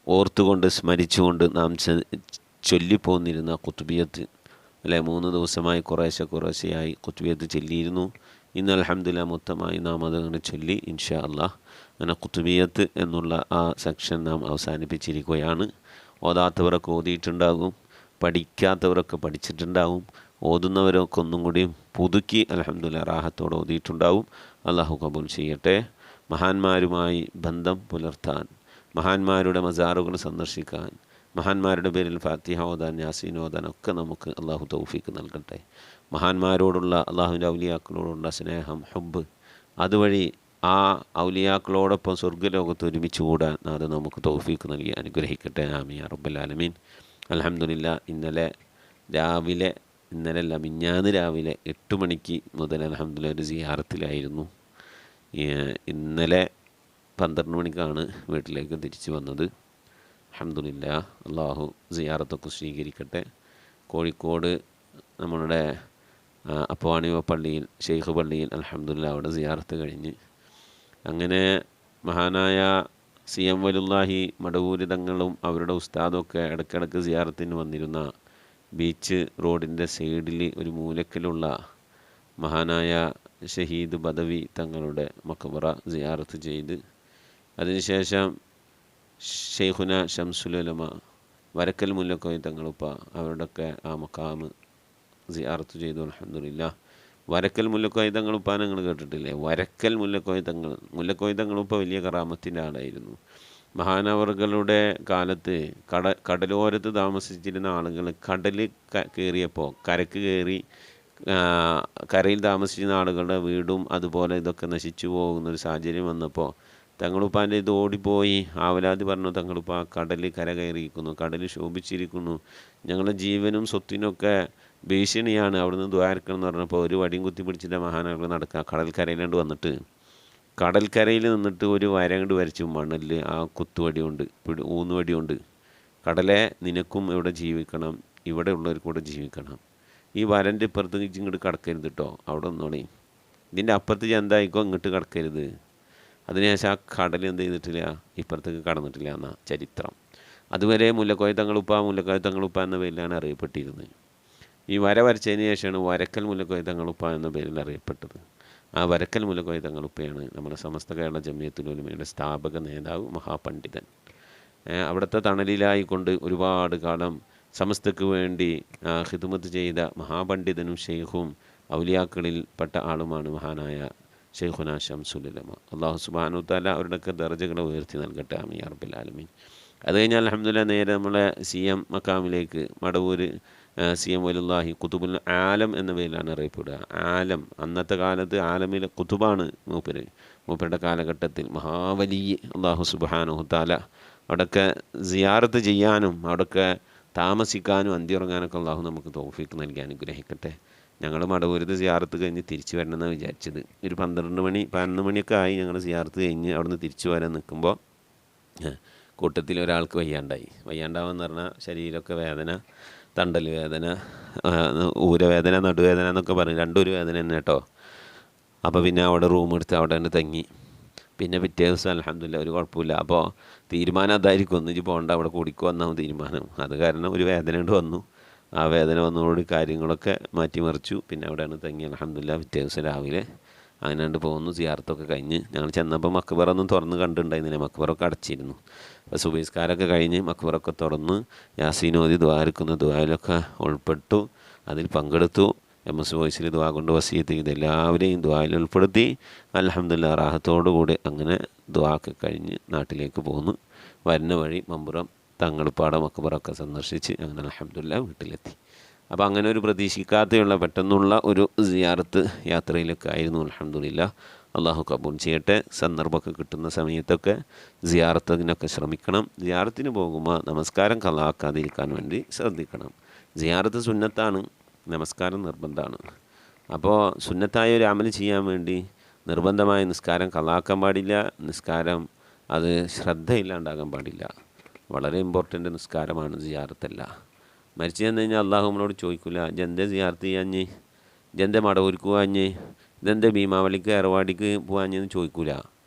ഓർത്തുകൊണ്ട് സ്മരിച്ചുകൊണ്ട് നാം ചൊല്ലിപ്പോന്നിരുന്ന ഖുതുബിയത്ത് അല്ലെ, 3 ദിവസമായി കുറേശ്ശെയായി ഖുതുബിയത്ത് ചൊല്ലിയിരുന്നു. ഇന്ന് അൽഹംദുലില്ലാ മൊത്തമായി നാം അതങ്ങനെ ചൊല്ലി ഇൻഷാ അല്ലാഹ്. അങ്ങനെ ഖുതുബിയത്ത് എന്നുള്ള ആ സെക്ഷൻ നാം അവസാനിപ്പിച്ചിരിക്കുകയാണ്. ഓതാത്തവരൊക്കെ ഓതിയിട്ടുണ്ടാകും, പഠിക്കാത്തവരൊക്കെ പഠിച്ചിട്ടുണ്ടാകും, ഓതുന്നവരൊക്കെ ഒന്നും കൂടിയും പുതുക്കി അൽഹംദുലില്ലാ റാഹത്തോടെ ഓതിയിട്ടുണ്ടാവും. അല്ലാഹു കബൂൽ ചെയ്യട്ടെ. മഹാന്മാരുമായി ബന്ധം പുലർത്താൻ, മഹാന്മാരുടെ മസാറുകൾ സന്ദർശിക്കാൻ, മഹാന്മാരുടെ പേരിൽ ഫാത്തിഹ ഓതാൻ, യാസീൻ ഓതാൻ ഒക്കെ നമുക്ക് അള്ളാഹു തൗഫീക്ക് നൽകട്ടെ. മഹാന്മാരോടുള്ള, അള്ളാഹുവിൻ്റെ ഔലിയാക്കളോടുള്ള സ്നേഹം, ഹുബ്ബ്, അതുവഴി ആ ഔലിയാക്കളോടൊപ്പം സ്വർഗ്ഗലോകത്ത് ഒരുമിച്ച് കൂടാൻ അത് നമുക്ക് തൗഫീക്ക് നൽകി അനുഗ്രഹിക്കട്ടെ. ആമീൻ യാ റബ്ബൽ ആലമീൻ. അൽഹംദുലില്ലാ, മിഞ്ഞാന്ന് രാവിലെ 8 മണിക്ക് മുതൽ അൽഹംദുലില്ലാ ഒരു സിയാറത്തിലായിരുന്നു. ഇന്നലെ 12 മണിക്കാണ് വീട്ടിലേക്ക് തിരിച്ചു വന്നത്. അൽഹംദുലില്ലാ, അള്ളാഹു സിയാറത്തൊക്കെ സ്വീകരിക്കട്ടെ. കോഴിക്കോട് നമ്മളുടെ അപ്പവാണിവ പള്ളിയിൽ, ഷെയ്ഖ് പള്ളിയിൽ അൽഹംദുലില്ലാ അവിടെ സിയാറത്ത് കഴിഞ്ഞ്, അങ്ങനെ മഹാനായ CM വലുല്ലാഹി മടവൂര് തങ്ങളും അവരുടെ ഉസ്താദൊക്കെ ഇടയ്ക്കിടയ്ക്ക് സിയാറത്തിന് വന്നിരുന്ന ബീച്ച് റോഡിൻ്റെ സൈഡിൽ ഒരു മൂലക്കലുള്ള മഹാനായ ഷഹീദ് ബദവി തങ്ങളുടെ മഖബറ സിയാറത്ത് ചെയ്ത്, അതിനുശേഷം ഷെയ്ഖുന ഷംസുൽ ഉലമ വരക്കൽ മുല്ലക്കോയ തങ്ങളുപ്പ അവരുടെയൊക്കെ ആ മഖാമ് സിയാറത്ത് ചെയ്തു. അൽഹംദുലില്ലാ. വരക്കൽ മുല്ലക്കോയ തങ്ങളുപ്പ നിങ്ങൾ കേട്ടിട്ടില്ലേ? വരക്കൽ മുല്ലക്കോയ തങ്ങളുപ്പ വലിയ കറാമത്തിൻ്റെ ആളായിരുന്നു. മഹാനവറുകളുടെ കാലത്ത് കടലോരത്ത് താമസിച്ചിരുന്ന ആളുകൾ കടൽ കയറിയപ്പോൾ, കരക്ക് കയറി കരയിൽ താമസിച്ചിരുന്ന ആളുകളുടെ വീടും അതുപോലെ ഇതൊക്കെ നശിച്ചു പോകുന്നൊരു സാഹചര്യം വന്നപ്പോൾ തങ്ങളുപ്പാൻ്റെ ഇത് ഓടിപ്പോയി ആവലാതി പറഞ്ഞു, തങ്ങളുപ്പ കടൽ കര കയറിയിരിക്കുന്നു, കടൽ ശോഭിച്ചിരിക്കുന്നു, ഞങ്ങളുടെ ജീവനും സ്വത്തിനൊക്കെ ഭീഷണിയാണ്, അവിടുന്ന് ദ്വാരക്കണം എന്ന് പറഞ്ഞപ്പോൾ ഒരു വടിയും കുത്തി പിടിച്ചിട്ട് മഹാനവറുകൾ നടക്കുക. കടൽക്കരയിലാണ്ട് വന്നിട്ട് കടൽക്കരയിൽ നിന്നിട്ട് ഒരു വര കണ്ട് വരച്ചു മണ്ണിൽ ആ കുത്തുവടി കൊണ്ട്, ഊന്നുവടി കൊണ്ട്, കടലെ നിനക്കും ഇവിടെ ജീവിക്കണം, ഇവിടെ ഉള്ളവർ കൂടെ ജീവിക്കണം, ഈ വരൻ്റെ ഇപ്പുറത്ത് ഇങ്ങോട്ട് കടക്കരുത് കേട്ടോ, അവിടെ ഒന്നോളേ, ഇതിൻ്റെ അപ്പുറത്ത് എന്തായിക്കോ ഇങ്ങോട്ട് കടക്കരുത്. അതിനുശേഷം ആ കടൽ എന്ത് ചെയ്തിട്ടില്ല, ഇപ്പുറത്തേക്ക് കടന്നിട്ടില്ല എന്നാ ചരിത്രം. അതുവരെ മുല്ലക്കോയ തങ്ങളുപ്പ എന്ന പേരിലാണ് അറിയപ്പെട്ടിരുന്നത്. ഈ വര വരച്ചതിന് ശേഷമാണ് വരക്കൽ മുല്ലക്കോയ തങ്ങളുപ്പ എന്ന പേരിൽ അറിയപ്പെട്ടത്. ആ വരക്കൽ മുല്ലക്കോയ തങ്ങളുപ്പയാണ് നമ്മുടെ സമസ്ത കേരള ജമിയത്തുൽ ഉലമയുടെ സ്ഥാപക നേതാവ്, മഹാപണ്ഡിതൻ. അവിടുത്തെ തണലിലായിക്കൊണ്ട് ഒരുപാട് കാലം സമസ്തക്ക് വേണ്ടി ഖിദ്മത്ത് ചെയ്ത മഹാപണ്ഡിതനും ഷെയ്ഖും ഔലിയാക്കളിൽ പെട്ട ആളുമാണ് മഹാനായ ഷെയ്ഖുന ശംസുൽ ഉലമ. അല്ലാഹു സുബ്ഹാനഹു തആല അവരുടെയൊക്കെ ദർജകളെ ഉയർത്തി നൽകട്ടെ. ആമീൻ യാ റബ്ബൽ ആലമീൻ. അത് കഴിഞ്ഞാൽ അൽഹംദുലില്ലാഹ് നേരെ നമ്മളെ CM മക്കാമിലേക്ക് മടവൂർ CM വലില്ലാഹി ഖുതുബുൽ ആലം എന്ന പേരിലാണ് അറിയപ്പെടുക. ആലം, അന്നത്തെ കാലത്ത് ആലമിലെ ഖുതുബാണ് മൂപ്പരുടെ കാലഘട്ടത്തിൽ മഹാവലിയ. അല്ലാഹു സുബ്ഹാനഹു തആല അവിടെയൊക്കെ സിയാറത്ത് ചെയ്യാനും അവിടെയൊക്കെ താമസിക്കാനും അന്തിയുറങ്ങാനൊക്കെ അല്ലാഹു നമുക്ക് തൗഫീഖ് നൽകി അനുഗ്രഹിക്കട്ടെ. ഞങ്ങൾ മടവൂരത്ത് സിയാറത്ത് കഴിഞ്ഞ് തിരിച്ചു വരണമെന്നാണ് വിചാരിച്ചത്. ഒരു 11 മണിയൊക്കെ ആയി ഞങ്ങൾ സിയാറത്ത് കഴിഞ്ഞ് അവിടെ നിന്ന് തിരിച്ചു വരാൻ നിൽക്കുമ്പോൾ കൂട്ടത്തിൽ ഒരാൾക്ക് വയ്യാണ്ടാവെന്ന് പറഞ്ഞാൽ ശരീരമൊക്കെ വേദന, തണ്ടൽ വേദന, ഊരവേദന, നടുവേദന എന്നൊക്കെ പറയും. രണ്ടും ഒരു വേദന തന്നെ കേട്ടോ. അപ്പോൾ പിന്നെ അവിടെ റൂം എടുത്ത് അവിടെ തന്നെ തങ്ങി. പിന്നെ പിറ്റേ ദിവസം അൽഹംദുലില്ലാഹ് ഒരു കുഴപ്പമില്ല. അപ്പോൾ തീരുമാനം അതായിരിക്കും, ഒന്നിച്ച് പോകണ്ട, അവിടെ കൂടിക്കോ എന്നാവും തീരുമാനം. അത് കാരണം ഒരു വേദന കൊണ്ട് വന്നു. ആ വേദന വന്നതോട് കാര്യങ്ങളൊക്കെ മാറ്റിമറിച്ചു. പിന്നെ അവിടെയാണ് തങ്ങി. അൽഹംദുലില്ലാഹ് പിറ്റേ ദിവസം രാവിലെ അങ്ങനെ കണ്ട് പോകുന്നു. സിയാറത്തൊക്കെ കഴിഞ്ഞ് ഞങ്ങൾ ചെന്നപ്പോൾ മക്ബറൊന്നും തുറന്ന് കണ്ടിട്ടുണ്ടായിരുന്നില്ല. മക്ബറൊക്കെ അടച്ചിരുന്നു. അപ്പോൾ സുബഹിസ്കാരമൊക്കെ കഴിഞ്ഞ് മക്ബറൊക്കെ തുറന്ന് യാസീനോദി ദ്വാരക്കുന്ന ദ്വായിലൊക്കെ ഉൾപ്പെട്ടു. അതിൽ പങ്കെടുത്തു. MS വോയിസിൽ ദ്വാ കൊണ്ട് വസിയത്ത് ചെയ്ത് എല്ലാവരെയും ദ്വായിൽ ഉൾപ്പെടുത്തി. അൽഹംദുലില്ലാഹ് റാഹത്തോടുകൂടി അങ്ങനെ ദ്വാഒക്കെ കഴിഞ്ഞ് നാട്ടിലേക്ക് പോന്നു. വരുന്ന വഴി മമ്പുറം തങ്ങൾപ്പാട മക്ബറൊക്കെ സന്ദർശിച്ച് അങ്ങനെ അൽഹംദുലില്ലാഹ് വീട്ടിലെത്തി. അപ്പോൾ അങ്ങനെ ഒരു പ്രതീക്ഷിക്കാതെയുള്ള പെട്ടെന്നുള്ള ഒരു സിയാറത്ത് യാത്രയിലൊക്കെ ആയിരുന്നു. അൽഹംദുലില്ലാഹ് അള്ളാഹു കബൂൽ ചെയ്യട്ടെ. സന്ദർഭമൊക്കെ കിട്ടുന്ന സമയത്തൊക്കെ സിയാറത്തിനൊക്കെ ശ്രമിക്കണം. സിയാറത്തിന് പോകുമ്പോൾ നമസ്കാരം കളാക്കാതിരിക്കാൻ വേണ്ടി ശ്രദ്ധിക്കണം. സിയാറത്ത് സുന്നത്താണ്, നമസ്കാരം നിർബന്ധമാണ്. അപ്പോൾ സുന്നത്തായ ഒരു അമൽ ചെയ്യാൻ വേണ്ടി നിർബന്ധമായ നിസ്കാരം കളാക്കാൻ പാടില്ല. നിസ്കാരം അത് ശ്രദ്ധയില്ലാണ്ടാകാൻ പാടില്ല. വളരെ ഇമ്പോർട്ടൻ്റ് നിസ്കാരമാണ് സിയാറത്തല്ല. മരിച്ചു ചെന്ന് കഴിഞ്ഞാൽ അള്ളാഹു നമ്മളോട് ചോദിക്കില്ല, ജന്തെ സിയാർത്ത് ചെയ്യാഞ്ഞ്, ജന്തെ മടവൂർക്ക് പോകാഞ്ഞ്, ഇതെന്തെ ഭീമാവലിക്ക് ഏർവാടിക്ക് പോകാഞ്ഞെന്ന് ചോദിക്കില്ല.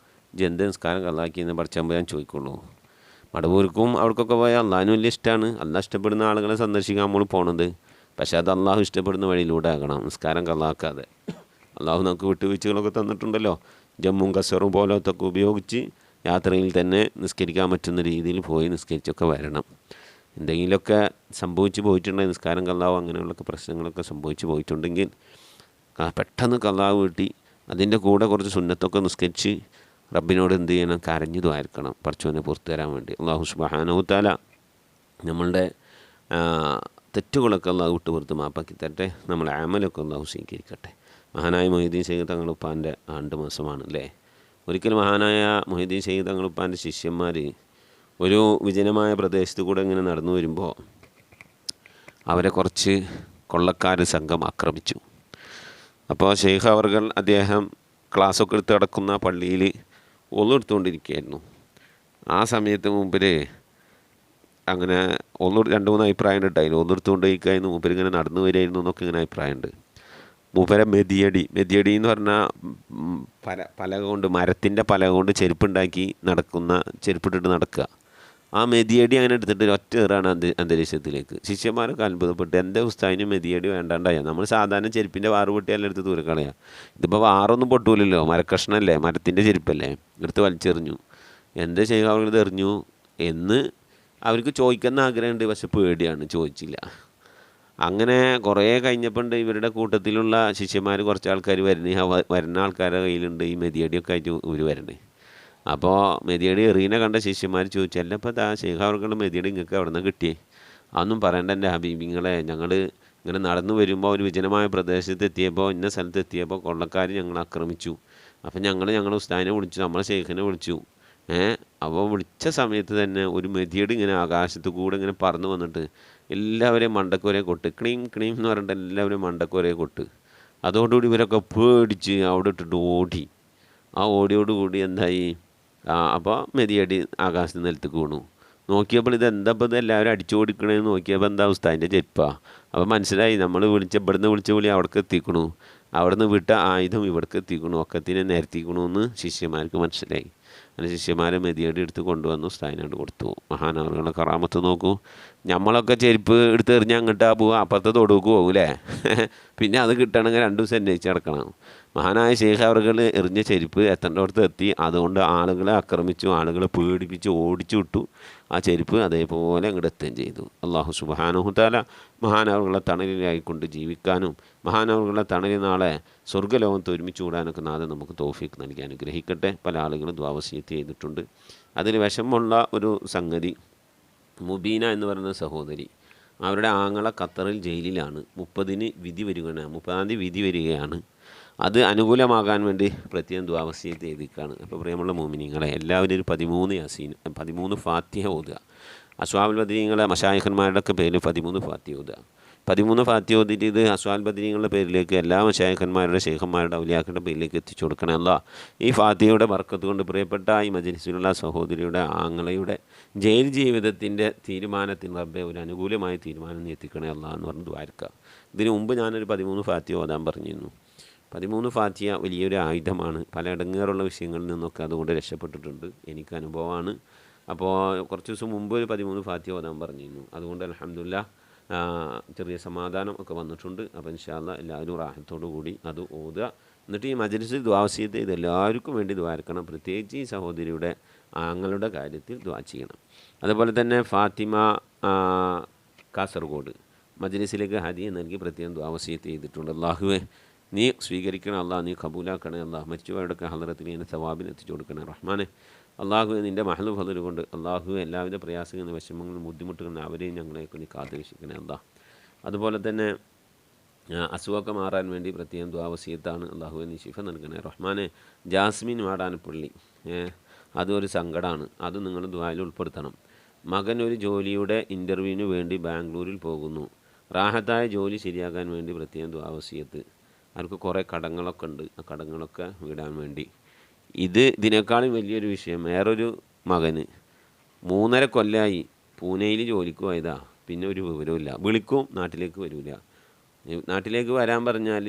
ജന്തെ നിസ്കാരം കളാക്കിയെന്ന് പഠിച്ചാൽ ഞാൻ ചോദിക്കുള്ളൂ. മടവൂർക്കും അവർക്കൊക്കെ പോയാൽ അള്ളാഹിനും വലിയ ഇഷ്ടമാണ്. അള്ളാഹ് ഇഷ്ടപ്പെടുന്ന ആളുകളെ സന്ദർശിക്കാൻ നമ്മൾ പോണത്. പക്ഷേ അത് അള്ളാഹു ഇഷ്ടപ്പെടുന്ന വഴിയിലൂടെ ആകണം, നിസ്കാരം കളാക്കാതെ. അള്ളാഹു നമുക്ക് വിട്ടുവീഴ്ചകളൊക്കെ തന്നിട്ടുണ്ടല്ലോ. ജമ്മും കസറും പോലത്തൊക്കെ ഉപയോഗിച്ച് യാത്രയിൽ തന്നെ നിസ്കരിക്കാൻ പറ്റുന്ന രീതിയിൽ പോയി നിസ്കരിച്ചൊക്കെ വരണം. എന്തെങ്കിലുമൊക്കെ സംഭവിച്ചു പോയിട്ടുണ്ടെങ്കിൽ നിസ്കാരം കള്ളാവും അങ്ങനെയുള്ളൊക്കെ പ്രശ്നങ്ങളൊക്കെ സംഭവിച്ചു പോയിട്ടുണ്ടെങ്കിൽ പെട്ടെന്ന് കള്ളാവ് വീട്ടി അതിൻ്റെ കൂടെ കുറച്ച് സുന്നത്തൊക്കെ നിസ്കരിച്ച് റബ്ബിനോട് എന്ത് ചെയ്യണം, കരഞ്ഞു ദ്വാരക്കണം പടച്ചോനെ പുറത്തു തരാൻ വേണ്ടി. അല്ലാഹു സുബ്ഹാനഹു തആല നമ്മളുടെ തെറ്റുകളൊക്കെ അല്ലാഹു വിട്ടുപുറത്ത് മാപ്പാക്കി തരട്ടെ. നമ്മളെ അമലൊക്കെ അല്ലാഹു സ്വീകരിക്കട്ടെ. മഹാനായ മൊഹീദ്ദീൻ ശൈഖ് തങ്ങളുപ്പാൻ്റെ ആണ്ട് മാസമാണ് അല്ലേ. ഒരിക്കൽ മഹാനായ മൊഹീദ്ദീൻ ശൈഖ് തങ്ങളുപ്പാൻ്റെ ശിഷ്യന്മാർ ഒരു വിജനമായ പ്രദേശത്ത് കൂടെ ഇങ്ങനെ നടന്നു വരുമ്പോൾ അവരെ കുറച്ച് കൊള്ളക്കാർ സംഘം ആക്രമിച്ചു. അപ്പോൾ ശൈഖ് അവർകൾ അദ്ദേഹം ക്ലാസ്സൊക്കെ എടുത്ത് കിടക്കുന്ന പള്ളിയിൽ ഒളു എടുത്തുകൊണ്ടിരിക്കുകയായിരുന്നു. ആ സമയത്ത് മുമ്പിൽ അങ്ങനെ 2-3 അഭിപ്രായം ഉണ്ടായിരുന്നു. ഒന്നെടുത്തുകൊണ്ട് കഴിക്കായിരുന്നു മൂപ്പർ ഇങ്ങനെ നടന്നു വരികയായിരുന്നു എന്നൊക്കെ ഇങ്ങനെ അഭിപ്രായമുണ്ട്. മൂപ്പരെ മെതിയടി എന്ന് പറഞ്ഞാൽ പലക കൊണ്ട്, മരത്തിൻ്റെ പലക കൊണ്ട് ചെരുപ്പുണ്ടാക്കി ചെരുപ്പിട്ടിട്ട് നടക്കുക. ആ മെതിയടി അങ്ങനെ എടുത്തിട്ട് ഒറ്റ ഏറാണ് അന്തരീക്ഷത്തിലേക്ക്. ശിഷ്യന്മാരൊക്കെ അത്ഭുതപ്പെട്ട്, എൻ്റെ ഉസ്താദിന് മെതിയടി വേണ്ടാണ്ടായ, നമ്മൾ സാധാരണ ചെരുപ്പിൻ്റെ വാറ് പൊട്ടിയാലും എടുത്ത് ദൂരെ കളയാം. ഇതിപ്പോൾ വാറൊന്നും പൊട്ടൂലല്ലോ, മരക്കഷ്ണമല്ലേ, മരത്തിൻ്റെ ചെരുപ്പല്ലേ, എടുത്ത് വലിച്ചെറിഞ്ഞു. എൻ്റെ ചെയ്യുക അവർക്ക് എറിഞ്ഞു എന്ന് അവർക്ക് ചോദിക്കുന്ന ആഗ്രഹമുണ്ട്, പക്ഷെ പേടിയാണ്, ചോദിച്ചില്ല. അങ്ങനെ കുറേ കഴിഞ്ഞപ്പോൾ ഇവരുടെ കൂട്ടത്തിലുള്ള ശിഷ്യന്മാർ കുറച്ച് ആൾക്കാർ വരുന്ന ആൾക്കാരുടെ കയ്യിലുണ്ട് ഈ മെതിയടിയൊക്കെ ആയിട്ട് ഇവർ വരണേ. അപ്പോൾ മെതിയടി എറിയനെ കണ്ട ശിഷ്യന്മാർ ചോദിച്ചു, അല്ല ഇപ്പോൾ ശൈഖ് അവർക്കുള്ള മെതിയടി നിങ്ങൾക്ക് എവിടെ നിന്ന് കിട്ടിയേ? അതൊന്നും പറയണ്ട എൻ്റെ ഹബീബിങ്ങളെ, ഞങ്ങൾ ഇങ്ങനെ നടന്നു വരുമ്പോൾ ഒരു വിജനമായ പ്രദേശത്ത് എത്തിയപ്പോൾ, ഇന്ന സ്ഥലത്ത് എത്തിയപ്പോൾ കൊള്ളക്കാർ ഞങ്ങൾ ആക്രമിച്ചു. അപ്പം ഞങ്ങളുടെ ഉസ്താദിനെ വിളിച്ചു, നമ്മളെ ശൈഖിനെ വിളിച്ചു. അപ്പോൾ വിളിച്ച സമയത്ത് തന്നെ ഒരു മെതിയടി ഇങ്ങനെ ആകാശത്ത് കൂടെ ഇങ്ങനെ പറന്നു വന്നിട്ട് എല്ലാവരെയും മണ്ടക്കൊരേ കൊട്ട്, ക്ലീം എന്ന് പറഞ്ഞിട്ട് എല്ലാവരെയും മണ്ടക്കൊരേ കൊട്ട്. അതോടുകൂടി ഇവരൊക്കെ പേടിച്ച് അവിടെ ഇട്ടിട്ട് ഓടി. ആ ഓടിയോടുകൂടി എന്തായി, അപ്പോൾ മെതിയടി ആകാശത്ത് നിലത്തേക്ക് വീണു. നോക്കിയപ്പോൾ ഇതെന്തപ്പോൾ ഇത് എല്ലാവരും അടിച്ചു ഓടിക്കണേന്ന് നോക്കിയപ്പോൾ എന്താ ഉസ്താദിൻ്റെ ചെരുപ്പാണ്. അപ്പോൾ മനസ്സിലായി നമ്മൾ ഇവിടുന്ന് വിളിച്ച വിളി അവിടേക്ക് എത്തിക്കണു, അവിടെ നിന്ന് വിട്ട ആയുധം ഇവിടേക്ക് എത്തിക്കണു, ഒക്കത്തിനെ നിരത്തിക്കണു എന്ന് ശിഷ്യന്മാർക്ക് മനസ്സിലായി. അങ്ങനെ ശിഷ്യന്മാരെ മെതിയടി എടുത്ത് കൊണ്ടുവന്നു ഉസ്താദിനോട് കൊടുത്തു. മഹാനവറുകളുടെ കറാമത്ത് നോക്കൂ. നമ്മളൊക്കെ ചെരുപ്പ് എടുത്ത് എറിഞ്ഞാൽ അങ്ങോട്ടാ പോവുക, അപ്പുറത്തെ തൊടുക്ക് പോകൂലേ. പിന്നെ അത് കിട്ടണമെങ്കിൽ 2 ദിവസം അന്വേഷിച്ച് കിടക്കണം. മഹാനായ ശൈഖ് അവറുകൾ എറിഞ്ഞ ചെരുപ്പ് എത്തേണ്ടടുത്ത് എത്തി. അതുകൊണ്ട് ആളുകളെ ആക്രമിച്ചു, ആളുകളെ പേടിപ്പിച്ച് ഓടിച്ചു വിട്ടു. ആ ചെരുപ്പ് അതേപോലെ അങ്ങോട്ട് എത്തുകയും ചെയ്തു. അള്ളാഹു സുബ്ഹാനഹു തആല മഹാനവറുകളെ തണലിലായിക്കൊണ്ട് ജീവിക്കാനും മഹാനവറുകളെ തണലിൽ നാളെ സ്വർഗ്ഗലോകത്ത് ഒരുമിച്ച് കൂടാനൊക്കെ നാഥൻ നമുക്ക് തൗഫീഖ് നൽകി അനുഗ്രഹിക്കട്ടെ. പല ആളുകളും ദുആ വസിയത്ത് ചെയ്തിട്ടുണ്ട്. അതിൽ വിഷമമുള്ള ഒരു സംഗതി, മുബീന എന്ന് പറയുന്ന സഹോദരി, അവരുടെ ആങ്ങള ഖത്തറിൽ ജയിലിലാണ്. 30-ന് വിധി വരികയാണ്, 30-ാം തീയതി വിധി വരികയാണ്. അത് അനുകൂലമാകാൻ വേണ്ടി പ്രത്യേകം ദുആ വസിയത്ത് ചെയ്തിരിക്കുകയാണ്. അപ്പോൾ പ്രിയമുള്ള മുഅ്മിനീങ്ങളെ, എല്ലാവരും ഒരു 13 യാസീൻ 13 ഫാത്തിഹ ഓതുക. അസ്വാബുൽ ബദരീങ്ങളെ മശായിഖന്മാരുടെ ഒക്കെ പേരിൽ 13 ഫാത്തിഹ ഓതുക. 13 ഫാത്തിഹ ഓതിയിട്ട് ഇത് അസ്വാബുൽ ബദരീങ്ങളുടെ പേരിലേക്ക് എല്ലാ മശായിഖന്മാരുടെ ശൈഖന്മാരുടെ ഔലിയാക്കളുടെ പേരിലേക്ക് എത്തിച്ചു കൊടുക്കണം. അല്ലാ, ഈ ഫാത്തിഹയുടെ ബർക്കത്ത് കൊണ്ട് പ്രിയപ്പെട്ട ഈ മജ്‌ലിസിലുള്ള സഹോദരിയുടെ ആങ്ങളയുടെ ജയിൽ ജീവിതത്തിൻ്റെ തീരുമാനത്തിന് റബ്ബെ ഒരു അനുകൂലമായ തീരുമാനം നീ എത്തിക്കണേ അല്ലാ എന്ന് പറഞ്ഞ് ദുആർക്കുക. ഇതിനു മുമ്പ് ഞാനൊരു 13 ഫാത്തിഹ ഓതാൻ പറഞ്ഞിരുന്നു. 13 ഫാത്തിഹ വലിയൊരു ആയുധമാണ്. പല ഇടങ്ങേറുള്ള വിഷയങ്ങളിൽ നിന്നൊക്കെ അതുകൊണ്ട് രക്ഷപ്പെട്ടിട്ടുണ്ട്. എനിക്ക് അനുഭവമാണ്. അപ്പോൾ കുറച്ച് ദിവസം മുമ്പ് ഒരു 13 ഫാത്തിഹ ഓതാൻ പറഞ്ഞിരുന്നു. അതുകൊണ്ട് അൽഹംദുലില്ലാഹ് ചെറിയ സമാധാനം ഒക്കെ വന്നിട്ടുണ്ട്. അപ്പോൾ ഇൻഷാ അല്ലാഹ് എല്ലാവരും റാഹത്തോടു കൂടി അത് ഓതുക. എന്നിട്ട് ഈ മജ്‌ലിസിൽ ദുആ വസിയത്ത് ചെയ്ത് എല്ലാവർക്കും വേണ്ടി ദുആ ഇറക്കണം. പ്രത്യേകിച്ച് ഈ സഹോദരിയുടെ ആങ്ങളുടെ കാര്യത്തിൽ ദുആ ചെയ്യണം. അതുപോലെ തന്നെ ഫാത്തിമ കാസർഗോഡ് മജ്‌ലിസിലേക്ക് ഹദിയ നൽകി പ്രത്യേകം ദുആ വസിയത്ത് ചെയ്തിട്ടുണ്ട്. അല്ലാഹുവേ, നീ സ്വീകരിക്കണം അല്ലാ, നീ കബൂലാക്കണേ അല്ലാ. മരിച്ചുപോയവരുടെയൊക്കെ ഹളറത്തിൽ ഇങ്ങനെ സവാബിന് എത്തിച്ചു കൊടുക്കണേ റഹ്മാനെ. അള്ളാഹുവെ, നിൻ്റെ മഹ്ലു ഫضل കൊണ്ട് അള്ളാഹുവെ എല്ലാവിധ പ്രയാസങ്ങളും വിഷമങ്ങളും ബുദ്ധിമുട്ടുകളും അവരെയും ഞങ്ങളെയൊക്കെ നീ കാത്തുരക്ഷിക്കണേ അല്ലാ. അതുപോലെ തന്നെ അസുഖമൊക്കെ മാറാൻ വേണ്ടി പ്രത്യേകം ദുആ വസിയത്താണ്. അള്ളാഹുവെ, നീ ശിഫ നൽകണേ റഹ്മാനെ. ജാസ്മിൻ വാടാനപ്പള്ളി, അതൊരു സങ്കടമാണ്. അത് നിങ്ങൾ ദുആയിൽ ഉൾപ്പെടുത്തണം. മകൻ ഒരു ജോലിയുടെ ഇൻ്റർവ്യൂവിന് വേണ്ടി ബാംഗ്ലൂരിൽ പോകുന്നു. റാഹത്തായ ജോലി ശരിയാക്കാൻ വേണ്ടി പ്രത്യേകം ദുആ വസിയത്ത്. അവർക്ക് കുറേ കടങ്ങളൊക്കെ ഉണ്ട്. ആ കടങ്ങളൊക്കെ വീടാൻ വേണ്ടി. ഇതിനേക്കാളും വലിയൊരു വിഷയം, വേറൊരു മകന് 3.5 കൊല്ലമായി പൂനെയിൽ ജോലിക്ക് പോയതാ. പിന്നെ ഒരു വിവരമില്ല. വിളിക്കും, നാട്ടിലേക്ക് വരില്ല. നാട്ടിലേക്ക് വരാൻ പറഞ്ഞാൽ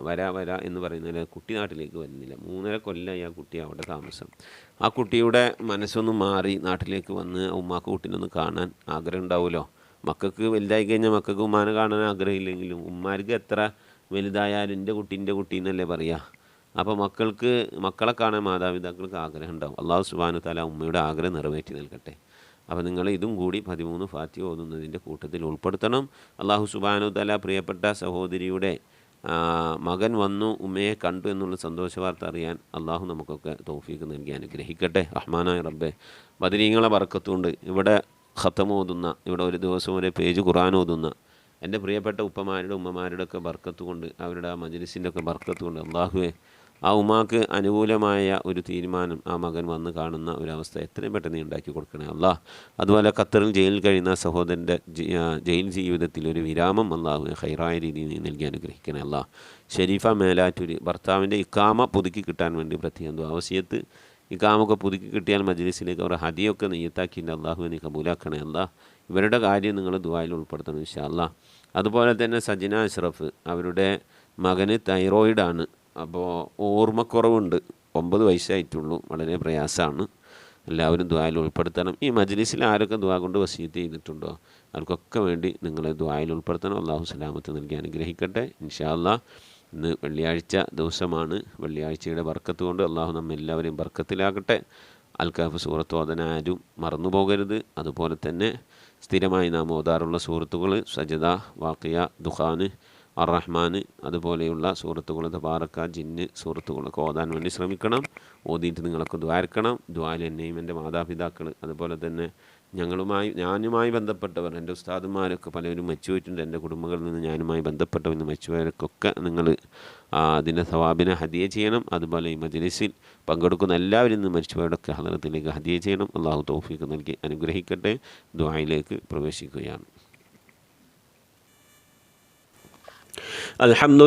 വരാ എന്ന് പറയുന്നില്ല. കുട്ടി നാട്ടിലേക്ക് വരുന്നില്ല. 3.5 കൊല്ലമായി ആ കുട്ടി അവിടെ താമസം. ആ കുട്ടിയുടെ മനസ്സൊന്ന് മാറി നാട്ടിലേക്ക് വന്ന് ഉമ്മാക്ക് കുട്ടീനൊന്ന് കാണാൻ ആഗ്രഹം ഉണ്ടാവുമല്ലോ. മക്കൾക്ക് വലുതായി കഴിഞ്ഞാൽ മക്കൾക്ക് ഉമ്മാനെ കാണാൻ ആഗ്രഹമില്ലെങ്കിലും ഉമ്മാർക്ക് എത്ര വലുതായാലും എൻ്റെ കുട്ടി എന്നല്ലേ പറയുക. അപ്പോൾ മക്കളെ കാണാൻ മാതാപിതാക്കൾക്ക് ആഗ്രഹം ഉണ്ടാവും. അല്ലാഹു സുബ്ഹാനഹു തആല ഉമ്മയുടെ ആഗ്രഹം നിറവേറ്റി നൽകട്ടെ. അപ്പോൾ നിങ്ങൾ ഇതും കൂടി 13 ഫാത്തിഹ ഓതുന്നതിൻ്റെ കൂട്ടത്തിൽ ഉൾപ്പെടുത്തണം. അല്ലാഹു സുബ്ഹാനഹു തആല പ്രിയപ്പെട്ട സഹോദരിയുടെ മകൻ വന്നു, ഉമ്മയെ കണ്ടു എന്നുള്ള സന്തോഷ വാർത്ത അറിയാൻ അള്ളാഹു നമുക്കൊക്കെ തൗഫീഖ് നൽകി അനുഗ്രഹിക്കട്ടെ. റഹ്മാനായ റബ്ബെ, ബദരീങ്ങളെ ബർക്കത്തുകൊണ്ട് ഇവിടെ ഖത്തം ഓതുന്ന, ഇവിടെ ഒരു ദിവസം ഒരു പേജ് ഖുർആൻ ഓതുന്ന എൻ്റെ പ്രിയപ്പെട്ട ഉപ്പമാരുടെ ഉമ്മമാരുടെ ഒക്കെ ബർക്കത്ത് കൊണ്ട്, അവരുടെ ആ മജ്‌ലിസിൻ്റെ ഒക്കെ ബർക്കത്ത് കൊണ്ട് അള്ളാഹുവെ, ആ ഉമ്മാക്ക് അനുകൂലമായ ഒരു തീരുമാനം ആ മകൻ വന്ന് കാണുന്ന ഒരവസ്ഥ എത്രയും പെട്ടെന്ന് ഉണ്ടാക്കി കൊടുക്കണേ അല്ലാ. അതുപോലെ ഖത്തറിൽ ജയിലിൽ കഴിയുന്ന സഹോദരൻ്റെ ജയിൽ ജീവിതത്തിൽ ഒരു വിരാമം അല്ലാഹു ഖൈറായ രീതിയിൽ നൽകി അനുഗ്രഹിക്കണേ അല്ലാ. ഷെരീഫ മേലാറ്റൂർ ഭർത്താവിൻ്റെ ഇക്കാമ പുതുക്കി കിട്ടാൻ വേണ്ടി പ്രത്യേകം ദുആ വസിയത്ത്. ഇക്കാമൊക്കെ പുതുക്കി കിട്ടിയാൽ മജ്‌ലിസിലേക്ക് അവർ ഹദിയൊക്കെ നെയ്യത്താക്കിയിട്ട് അല്ലാഹു നീ കബൂലാക്കണേ അല്ലാ. ഇവരുടെ കാര്യം നിങ്ങൾ ദുആയിൽ ഉൾപ്പെടുത്തണം ഇൻഷാ അല്ലാ. അതുപോലെ തന്നെ സജിന അഷ്റഫ്, അവരുടെ മകന് തൈറോയിഡാണ്. അപ്പോൾ ഓർമ്മക്കുറവുണ്ട്. 9 വയസ്സായിട്ടുള്ളൂ. വളരെ പ്രയാസമാണ്. എല്ലാവരും ദുആയിൽ ഉൾപ്പെടുത്തണം. ഈ മജ്‌ലിസിൽ ആരൊക്കെ ദുആ കൊണ്ട് വസിയത്ത് ചെയ്തിട്ടുണ്ടോ അവർക്കൊക്കെ വേണ്ടി നിങ്ങൾ ദുആയിൽ ഉൾപ്പെടുത്തണം. അല്ലാഹു സലാമത്ത് നൽകി അനുഗ്രഹിക്കട്ടെ ഇൻഷാ അല്ലാ. ഇന്ന് വെള്ളിയാഴ്ച ദിവസമാണ്. വെള്ളിയാഴ്ചയുടെ ബർക്കത്ത് കൊണ്ട് അല്ലാഹു നമ്മെല്ലാവരെയും ബർക്കത്തിലാകട്ടെ. അൽ കഹ്ഫ് സൂറത്ത് ഓതാൻ ആരും മറന്നു പോകരുത്. അതുപോലെ തന്നെ സ്ഥിരമായി നാം ഓതാറുള്ള സൂറത്തുകൾ സജദ, വാഖിയ, ദുഖാൻ, അർ-റഹ്മാൻ, അതുപോലെയുള്ള സൂറത്തുകൾ, തബാറക്ക, ജിന്ന് സൂറത്തുകളൊക്കെ ഓതാൻ വേണ്ടി ശ്രമിക്കണം. ഓതിയിട്ട് നിങ്ങളൊക്കെ ദ്വാരക്കണം. ദ്വായിൽ എന്നെയും എൻ്റെ മാതാപിതാക്കൾ, അതുപോലെ തന്നെ ഞാനുമായി ബന്ധപ്പെട്ടവർ, എൻ്റെ ഉസ്താദുമാരൊക്കെ പലരും മരിച്ചുപോയിട്ടുണ്ട്. എൻ്റെ കുടുംബങ്ങളിൽ നിന്ന് ഞാനുമായി ബന്ധപ്പെട്ടവർ മരിച്ചുപോയവർക്കൊക്കെ നിങ്ങൾ അതിൻ്റെ സവാബിനെ ഹദിയ ചെയ്യണം. അതുപോലെ ഈ മജ്‌ലിസിൽ പങ്കെടുക്കുന്ന എല്ലാവരും ഇന്ന് മരിച്ചുപോയവരൊക്കെ ഹദറത്തിലേക്ക് ഹദിയ ചെയ്യണം. അല്ലാഹു തൗഫീഖ് നൽകി അനുഗ്രഹിക്കട്ടെ. ദുആയിലേക്ക് പ്രവേശിക്കുകയാണ്. الحمد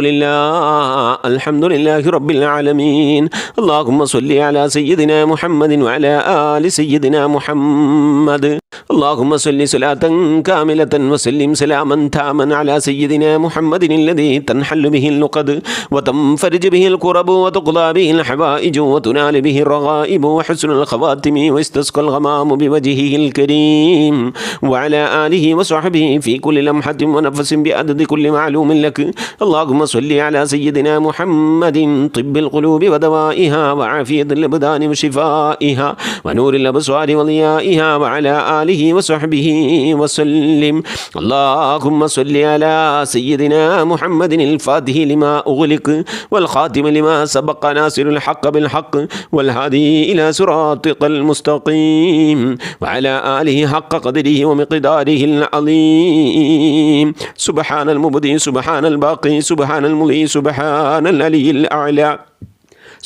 لله رب العالمين. اللهم صل على سيدنا محمد وعلى آل سيدنا محمد اللهم صل صلاة كاملة وسلم سلاما تاما على سيدنا محمد الذي تنحل به اللقد وتنفرج به الكرب وتقضى به الحوائج وتنال به الرغائب وحسن الخواتم ويستسقى الغمام بوجهه الكريم وعلى آله وصحبه في كل لمحة ونفس بعدد كل معلوم لك. اللهم صل على سيدنا محمد طب القلوب ودوائها وعافية الأبدان وشفائها ونور الأبصار وضيائها وعلى آله وصحبه وسلم. اللهم صل على سيدنا محمد الفاتح لما أغلق والخاتم لما سبق ناصر الحق بالحق والهادي إلى صراطك المستقيم وعلى آله حق قدره ومقداره العظيم. سبحان المبدئ سبحان الباقي سبحان المضي سبحان العلي الأعلى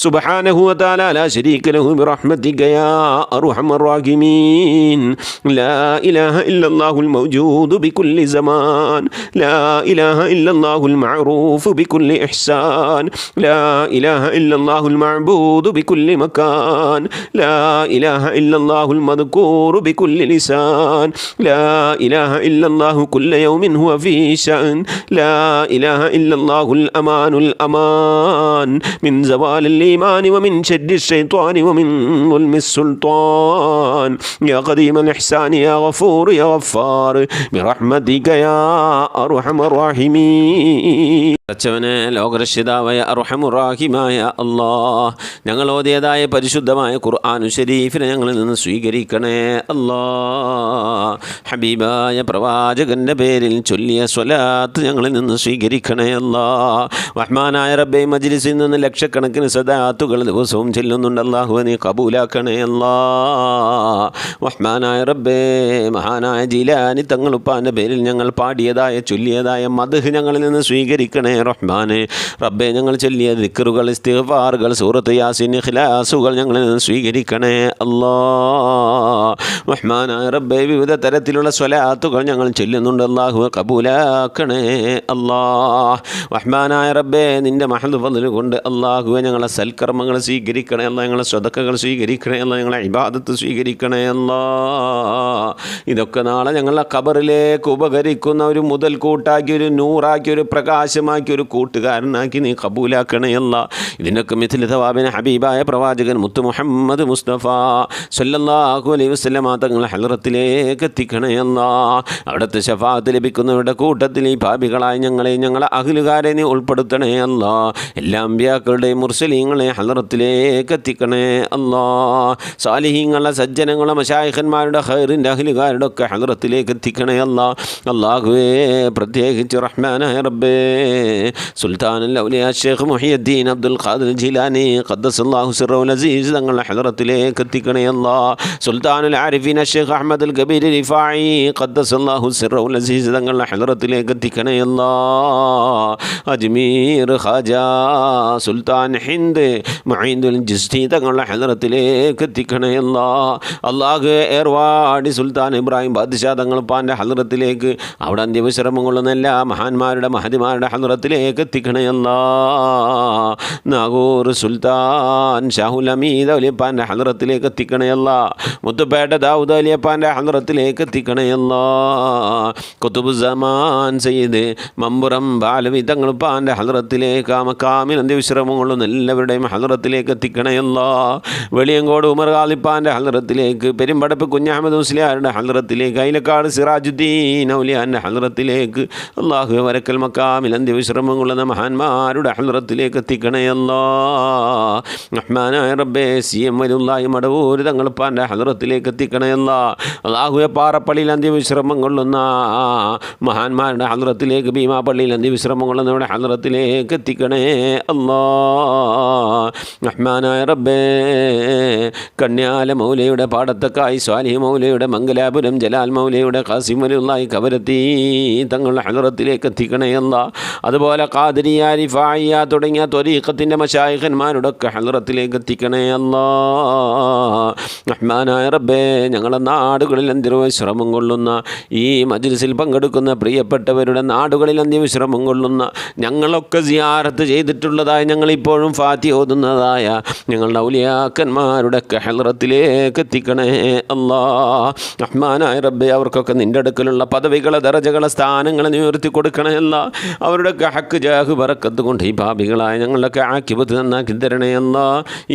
سبحانه وتعالى لا شريك له برحمتك يا أرحم الراحمين. لا إله إلا الله الموجود بكل زمان، لا إله إلا الله المعروف بكل إحسان، لا إله إلا الله المعبود بكل مكان، لا إله إلا الله المذكور بكل لسان، لا إله إلا الله كل يوم هو في شأن، لا إله إلا الله الأمان الأمان من زوال الإيمان ومن شد الشيطان ومن ظلم السلطان. يا قديم الإحسان يا غفور يا غفار برحمتك يا أرحم الراحمين. അച്ചവനെ ലോകരക്ഷിതാവായ അർഹമുറാഹിമായ അല്ലാഹ്, ഞങ്ങൾ ഓതിയതായ പരിശുദ്ധമായ ഖുർആനു ശരീഫിനെ ഞങ്ങളിൽ നിന്ന് സ്വീകരിക്കണേ അല്ലാഹ്. ഹബീബായ പ്രവാചകൻ്റെ പേരിൽ ചൊല്ലിയ സ്വലാത്ത് ഞങ്ങളിൽ നിന്ന് സ്വീകരിക്കണേ അല്ലാഹ്. റഹ്മാനായ റബ്ബേ, മജ്ലിസിൽ നിന്ന് ലക്ഷക്കണക്കിന് സദാത്തുകൾ ദിവസവും ചെല്ലുന്നുണ്ട് അല്ലാഹു, നീ കബൂലാക്കണേ അല്ലാഹ്. റഹ്മാനായ റബ്ബേ, മഹാനായ ജീലാനി തങ്ങളുപ്പാൻ്റെ പേരിൽ ഞങ്ങൾ പാടിയതായ ചൊല്ലിയതായ മദ്ഹ് ഞങ്ങളിൽ നിന്ന് സ്വീകരിക്കണേ റഹ്മാനെ. റബ്ബേ, ഞങ്ങൾ ചൊല്ലിയ ദിക്റുകൾ ഇസ്തിഗ്ഫാറുകൾ സൂറത്ത് യാസീൻ ഇഖ്ലാസുകൾ ഞങ്ങളിൽ നിന്ന് സ്വീകരിക്കണേ അല്ലാഹ്. റഹ്മാനായ റബ്ബേ, വിവിധ തരത്തിലുള്ള സ്വലാത്തുകൾ ഞങ്ങൾ ചൊല്ലുന്നുണ്ട് അല്ലാഹു, കബൂലാക്കണേ അല്ലാഹ്. റഹ്മാനായ റബ്ബേ, നിൻ്റെ മഹദ് ഫദ്ൽ കൊണ്ട് അല്ലാഹുവേ ഞങ്ങളെ സൽക്കർമ്മങ്ങൾ സ്വീകരിക്കണേ അല്ലാ, ഞങ്ങളെ സ്വതക്കകൾ സ്വീകരിക്കണേ അല്ലാ, ഞങ്ങളെ ഇബാദത്ത് സ്വീകരിക്കണേ അല്ലാ. ഇതൊക്കെ നാളെ ഞങ്ങളെ ഖബറിലേക്ക് ഉപകരിക്കുന്ന ഒരു മുതൽക്കൂട്ടാക്കി, ഒരു നൂറാക്കി, ഒരു പ്രകാശമാക്കി, ഒരു കൂട്ടുകാരനാക്കി നീ കബൂലാക്കണേ അല്ലാ. ഇതിനൊക്കെ മിഥില തവാബിന് ഹബീബായ പ്രവാചകൻ മുത്ത് മുഹമ്മദ് മുസ്തഫ സല്ലല്ലാഹു അലൈഹി വസല്ലമ തങ്ങളെ ഹളറത്തിലേക്ക് എത്തിക്കണേ അല്ലാ. അവിടുത്തെ ശഫാഅത്ത് ലഭിക്കുന്നവരുടെ കൂട്ടത്തിൽ ഈ പാപികളായ ഞങ്ങളെ അഹ്ലുകാരെ നീ ഉൾപ്പെടുത്തണേ അല്ലാ. എല്ലാ അമ്പിയാക്കളുടെയും മുർസലീങ്ങളെ ഹളറത്തിലേക്ക് എത്തിക്കണേ അല്ലാ. സാലിഹീങ്ങളെ സജ്ജനങ്ങളെ മശായിഖന്മാരുടെ ഖൈറിൻ്റെ അഹ്ലുകാരുടെ ഒക്കെ ഹളറത്തിലേക്ക് എത്തിക്കണേ അല്ലാ. അല്ലാഹുവേ, പ്രത്യേകിച്ച് റഹ്മാനായ റബ്ബേ, സുൽത്താനുൽ ഔലിയാ ഷേഖ് മുഹിയുദ്ദീൻ അബ്ദുൽ ഖാദിർ ജിലാനി ഖദ്ദസല്ലാഹു സിർറഹുൽ അസീസ് തങ്ങളുടെ ഹളറത്തിലേക്ക് എത്തിക്കണേ അല്ലാ. സുൽത്താനുൽ ആരിഫീൻ ഷേഖ് അഹ്മദുൽ കബീർ റിഫായി ഖദ്ദസല്ലാഹു സിർറഹുൽ അസീസ് തങ്ങളുടെ ഹളറത്തിലേക്ക് എത്തിക്കണേ അല്ലാ. അജ്മീർ ഖാജ സുൽത്താൻ ഹിന്ദ് മുഈദുൽ ജിസ്തി തങ്ങളുടെ ഹളറത്തിലേക്ക് എത്തിക്കണേ അല്ലാ. അല്ലാഹു, ഏർവാടി സുൽത്താൻ ഇബ്രാഹിം ബാദ്ഷാ തങ്ങൾ പാൻ്റെ ഹളറത്തിലേക്ക്, അവിടെ അന്ത്യവിശ്രമം കൊള്ളുന്ന എല്ലാ മഹാന്മാരുടെ മഹദിമാരുടെ ഹളറത്തിലേക്ക് എത്തിക്കണേ അല്ലാ. നാഗൂർ സുൽത്താൻ ഷാഹുൽ ഹമീദ് അലിയപ്പാൻ്റെ ഹളറത്തിലേക്ക് എത്തിക്കണേ അല്ലാ. മുത്തുപേട്ട ദാവൂദ് അലിയപ്പാൻ്റെ ഹളറത്തിലേക്ക് എത്തിക്കണേ അല്ലാ. ഖുതുബുസ്സമാൻ സയ്യിദ് മമ്പുറം ബാലവി തങ്ങളുപ്പാൻ്റെ ഹളറത്തിലേക്ക്, ആ മക്കാമിൽ അന്ത്യവിശ്രമം കൊള്ളുന്ന എല്ലാവരുടെയും ഹളറത്തിലേക്ക് എത്തിക്കണേ അല്ലാ. വെളിയങ്കോട് ഉമർ ഖാലിപ്പാൻ്റെ ഹളറത്തിലേക്ക്, പെരുമ്പടപ്പ് കുഞ്ഞഹമ്മദ് മുസ്ലിയാരുടെ ഹളറത്തിലേക്ക്, അയിലക്കാട് സിറാജുദ്ദീൻ ഔലിയാൻ്റെ ഹളറത്തിലേക്ക്, അല്ലാഹു വരക്കൽ മക്കാമിൽ അന്ത്യവിശ്രമം കൊള്ളുന്ന മഹാന്മാരുടെ ഹളറത്തിലേക്ക് എത്തിക്കണേ അല്ലാ. റഹ്മാനായ റബ്ബേ, സി എം വലിയുള്ളാഹി മടവൂർ തങ്ങളുപ്പാൻ്റെ ഹളറത്തിലേക്ക് എത്തിക്കണേ അല്ലാ. അല്ലാഹുവെ, പാറപ്പള്ളിയിൽ അന്ത്യവിശ്രമം കൊള്ളുന്ന മഹാന്മാരുടെ ഹളറത്തിലേക്ക്, ഭീമാപള്ളിയിൽ അന്ത്യവിശ്രമം കൊള്ളുന്നവരുടെ ഹളറത്തിലേക്ക് എത്തിക്കണേ അല്ലാ. റഹ്മാനായ റബ്ബേ, കണ്യാല മൗലയുടെ പാടത്തക്കായി, സ്വാലിഹ് മൗലയുടെ മംഗലാപുരം, ജലാൽ മൗലയുടെ ഖാസിം വലിയുള്ളാഹി കവരത്തി തങ്ങളുടെ ഹളറത്തിലേക്ക് എത്തിക്കണേ അല്ലാ. അതുപോലെ ഖാദിരിയ, റിഫായിയ തുടങ്ങിയ ത്വരീഖത്തിൻ്റെ മശായിഖന്മാരുടെ ഒക്കെ ഹളറത്തിലേക്ക് എത്തിക്കണേ അല്ലാ. റഹ്മാനായ റബ്ബേ, ഞങ്ങൾ ഞങ്ങളുടെ നാടുകളിൽ അന്ത്യവിശ്രമം കൊള്ളുന്ന ഈ മജ്ലിസിൽ പങ്കെടുക്കുന്ന പ്രിയപ്പെട്ടവരുടെ നാടുകളിൽ അന്ത്യവിശ്രമം കൊള്ളുന്ന ഞങ്ങളൊക്കെ സിയാറത്ത് ചെയ്തിട്ടുള്ളതായ ഞങ്ങളിപ്പോഴും ഫാത്തി ഓതുന്നതായ ഞങ്ങളുടെ ഔലിയാക്കന്മാരുടെ ഹൽറത്തിലേക്ക് എത്തിക്കണേ അല്ലാ. റഹ്മാനായ റബ്ബേ, അവർക്കൊക്കെ നിൻ്റെ അടുക്കലുള്ള പദവികളെ ദറജകളെ സ്ഥാനങ്ങളെ ഉയർത്തി കൊടുക്കണേ അല്ല. അവരുടെ ഹക്ക് ജാഹ് ബറക്കത്ത് കൊണ്ട് ഈ പാപികളായ ഞങ്ങളൊക്കെ ആക്കിബത്ത് നന്നാക്കി തരണേ അല്ല.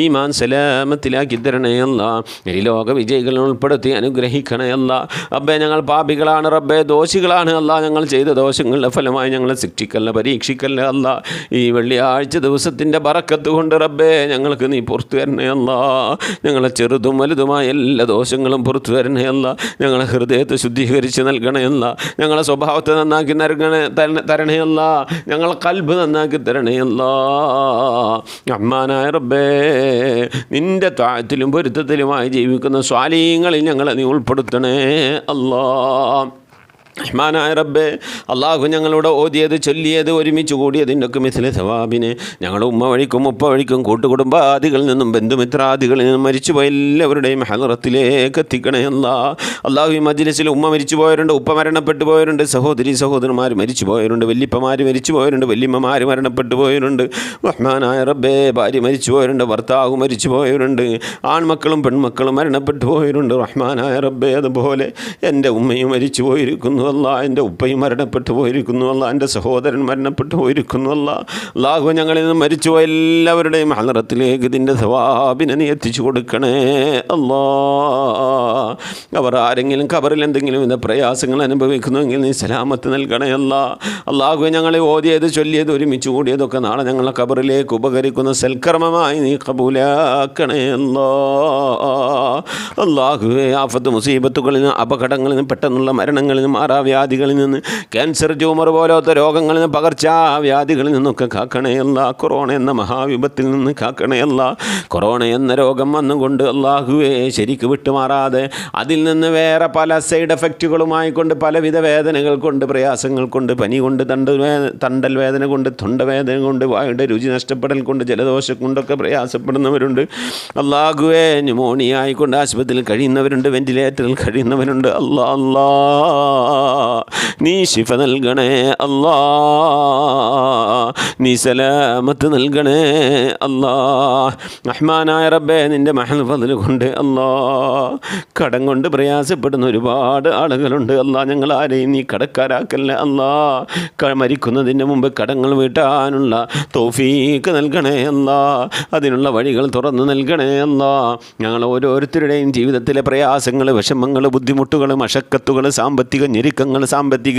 ഈമാൻ സലാമത്തിലാക്കി തരണേ അല്ല. ഈ ലോക വിജയികളെ ഉൾപ്പെടുത്തി അനുഗ്രഹിക്കണേ അല്ല. റബ്ബേ, ഞങ്ങൾ പാപികളാണ് റബ്ബേ, ദോഷികളാണ് അല്ല. ഞങ്ങൾ ചെയ്ത ദോഷങ്ങളുടെ ഫലമായി ഞങ്ങളെ ശിക്ഷിക്കല്ല, പരീക്ഷിക്കല്ല അല്ല. ഈ വെള്ളിയാഴ്ച ദിവസത്തിൻ്റെ ബറക്കത്ത് കൊണ്ട് റബ്ബേ ഞങ്ങൾക്ക് നീ പുറത്തു തരണേ അല്ല. ഞങ്ങളെ ചെറുതും വലുതുമായ എല്ലാ ദോഷങ്ങളും പുറത്തു തരണേ അല്ല. ഞങ്ങളെ ഹൃദയത്തെ ശുദ്ധീകരിച്ച് നൽകണേ അല്ല. ഞങ്ങളെ സ്വഭാവത്തെ നന്നാക്കി തരണേ അല്ല. ഞങ്ങളെ കൽബ് നന്നാക്കി തരണേ അല്ല. റഹ്മാനായ റബ്ബേ, നിൻ്റെ താഴത്തിലും പൊരുത്തത്തിലുമായി ജീവിക്കുന്ന സ്വാലീങ്ങളിൽ ഞങ്ങളെ നീ ഉൾപ്പെടുത്തണേ അല്ലാ. റഹ്മാനായ റബ്ബേ, അള്ളാഹു ഞങ്ങളോട് ഓതിയത് ചൊല്ലിയത് ഒരുമിച്ച് കൂടിയതിൻ്റെ ഒക്കെ മിഥില സവാബിന് ഞങ്ങളുടെ ഉമ്മ വഴിക്കും ഉപ്പ വഴിക്കും കൂട്ടുകുടുംബാദികളിൽ നിന്നും ബന്ധുമിത്രാദികളിൽ നിന്നും മരിച്ചുപോയ എല്ലാവരുടെയും ഹലറത്തിലേക്ക് എത്തിക്കണേ അല്ല. അള്ളാഹു ഈ മജ്ലിസിൽ ഉമ്മ മരിച്ചു പോയവരുണ്ട്, ഉപ്പ മരണപ്പെട്ടു പോയവരുണ്ട്, സഹോദരി സഹോദരന്മാർ മരിച്ചു പോയവരുണ്ട്, വല്യപ്പമാർ മരിച്ചു പോയവരുണ്ട്, വല്യമ്മമാർ മരണപ്പെട്ടു പോയവരുണ്ട്. റഹ്മാനായ റബ്ബേ, ഭാര്യ മരിച്ചു പോയവരുണ്ട്, ഭർത്താവ് മരിച്ചു പോയവരുണ്ട്, ആൺമക്കളും പെൺമക്കളും മരണപ്പെട്ടു പോയവരുണ്ട്. റഹ്മാനായ റബ്ബേ, അതുപോലെ എൻ്റെ ഉമ്മയും മരിച്ചു പോയിരിക്കുന്നു അല്ല, എൻ്റെ ഉപ്പയും മരണപ്പെട്ടു പോയിരിക്കുന്നു അല്ല, എൻ്റെ സഹോദരൻ മരണപ്പെട്ടു പോയിരിക്കുന്നു അല്ല. അല്ലാഹു ഞങ്ങളിൽ നിന്ന് മരിച്ചുപോയ എല്ലാവരുടെയും ഹലറത്തിലേക്ക് ഇതിൻ്റെ സവാബിനെ നീ എത്തിച്ചു കൊടുക്കണേ അല്ലാ. അവർ ആരെങ്കിലും ഖബറിൽ എന്തെങ്കിലും ഇന്ന പ്രയാസങ്ങൾ അനുഭവിക്കുന്നുവെങ്കിൽ നീ സലാമത്ത് നൽകണേ അല്ല. അല്ലാഹു ഞങ്ങളെ ഓതിയത് ചൊല്ലിയത് ഒരുമിച്ച് കൂടിയതൊക്കെ നാളെ ഞങ്ങളെ ഖബറിലേക്ക് ഉപകരിക്കുന്ന സൽക്കർമ്മമായി നീ കബൂലാക്കണേ അല്ലാ. അല്ലാഹുവേ, ആഫത്ത് മുസീബത്തുകളിൽ നിന്ന്, അപകടങ്ങളിൽ നിന്ന്, പെട്ടെന്നുള്ള മരണങ്ങളിൽ നിന്ന്, മാറാവ്യാധികളിൽ നിന്ന്, ക്യാൻസർ, ട്യൂമർ പോലത്തെ രോഗങ്ങളിൽ നിന്ന്, പകർച്ചാവ്യാധികളിൽ നിന്നൊക്കെ കാക്കണേ അല്ല. കൊറോണ എന്ന മഹാവിപത്തിൽ നിന്ന് കാക്കണേ അല്ല. കൊറോണ എന്ന രോഗം വന്നുകൊണ്ട് അല്ലാഹുവേ ശരിക്ക് വിട്ടുമാറാതെ അതിൽ നിന്ന് വേറെ പല സൈഡ് എഫക്റ്റുകളുമായി കൊണ്ട് പലവിധ വേദനകൾ കൊണ്ട്, പ്രയാസങ്ങൾ കൊണ്ട്, പനി കൊണ്ട്, തണ്ടൽ വേദന കൊണ്ട്, തൊണ്ടവേദന കൊണ്ട്, വായുടെ രുചി നഷ്ടപ്പെടൽ കൊണ്ട്, ജലദോഷം കൊണ്ടൊക്കെ പ്രയാസപ്പെടുന്നവരുണ്ട്. അല്ലാഹുവേ, ന്യൂമോണിയ ആയിക്കൊണ്ട് ആശുപത്രിയിൽ കഴിയുന്നവരുണ്ട്, വെന്റിലേറ്ററിൽ കഴിയുന്നവരുണ്ട്. അല്ലാ നീ ശിഫ നൽകണേ അല്ലാ, നീ സലാമത്ത് നൽകണേ അല്ലാ. റഹ്മാനായ റബ്ബേ, നിൻ്റെ മഹൽ ഫദ്ൽ കൊണ്ട് അല്ലാ, കടം കൊണ്ട് പ്രയാസപ്പെടുന്ന ഒരുപാട് ആളുകളുണ്ട് അല്ലാ. ഞങ്ങൾ ആരെയും നീ കടക്കാരാക്കല്ലേ അല്ലാ. മരിക്കുന്നതിന് മുമ്പ് കടങ്ങൾ വീട്ടാനുള്ള തൗഫീക്ക് നൽകണേ അല്ലാ. അതിനുള്ള വഴികൾ തുറന്നു നൽകണേ അല്ലാ. ഞങ്ങൾ ഓരോരുത്തരുടെയും ജീവിതത്തിലെ പ്രയാസങ്ങൾ, വിഷമങ്ങൾ, ബുദ്ധിമുട്ടുകൾ, മശക്കത്തുകൾ, സാമ്പത്തിക ഞെരുക്കങ്ങൾ, സാമ്പത്തിക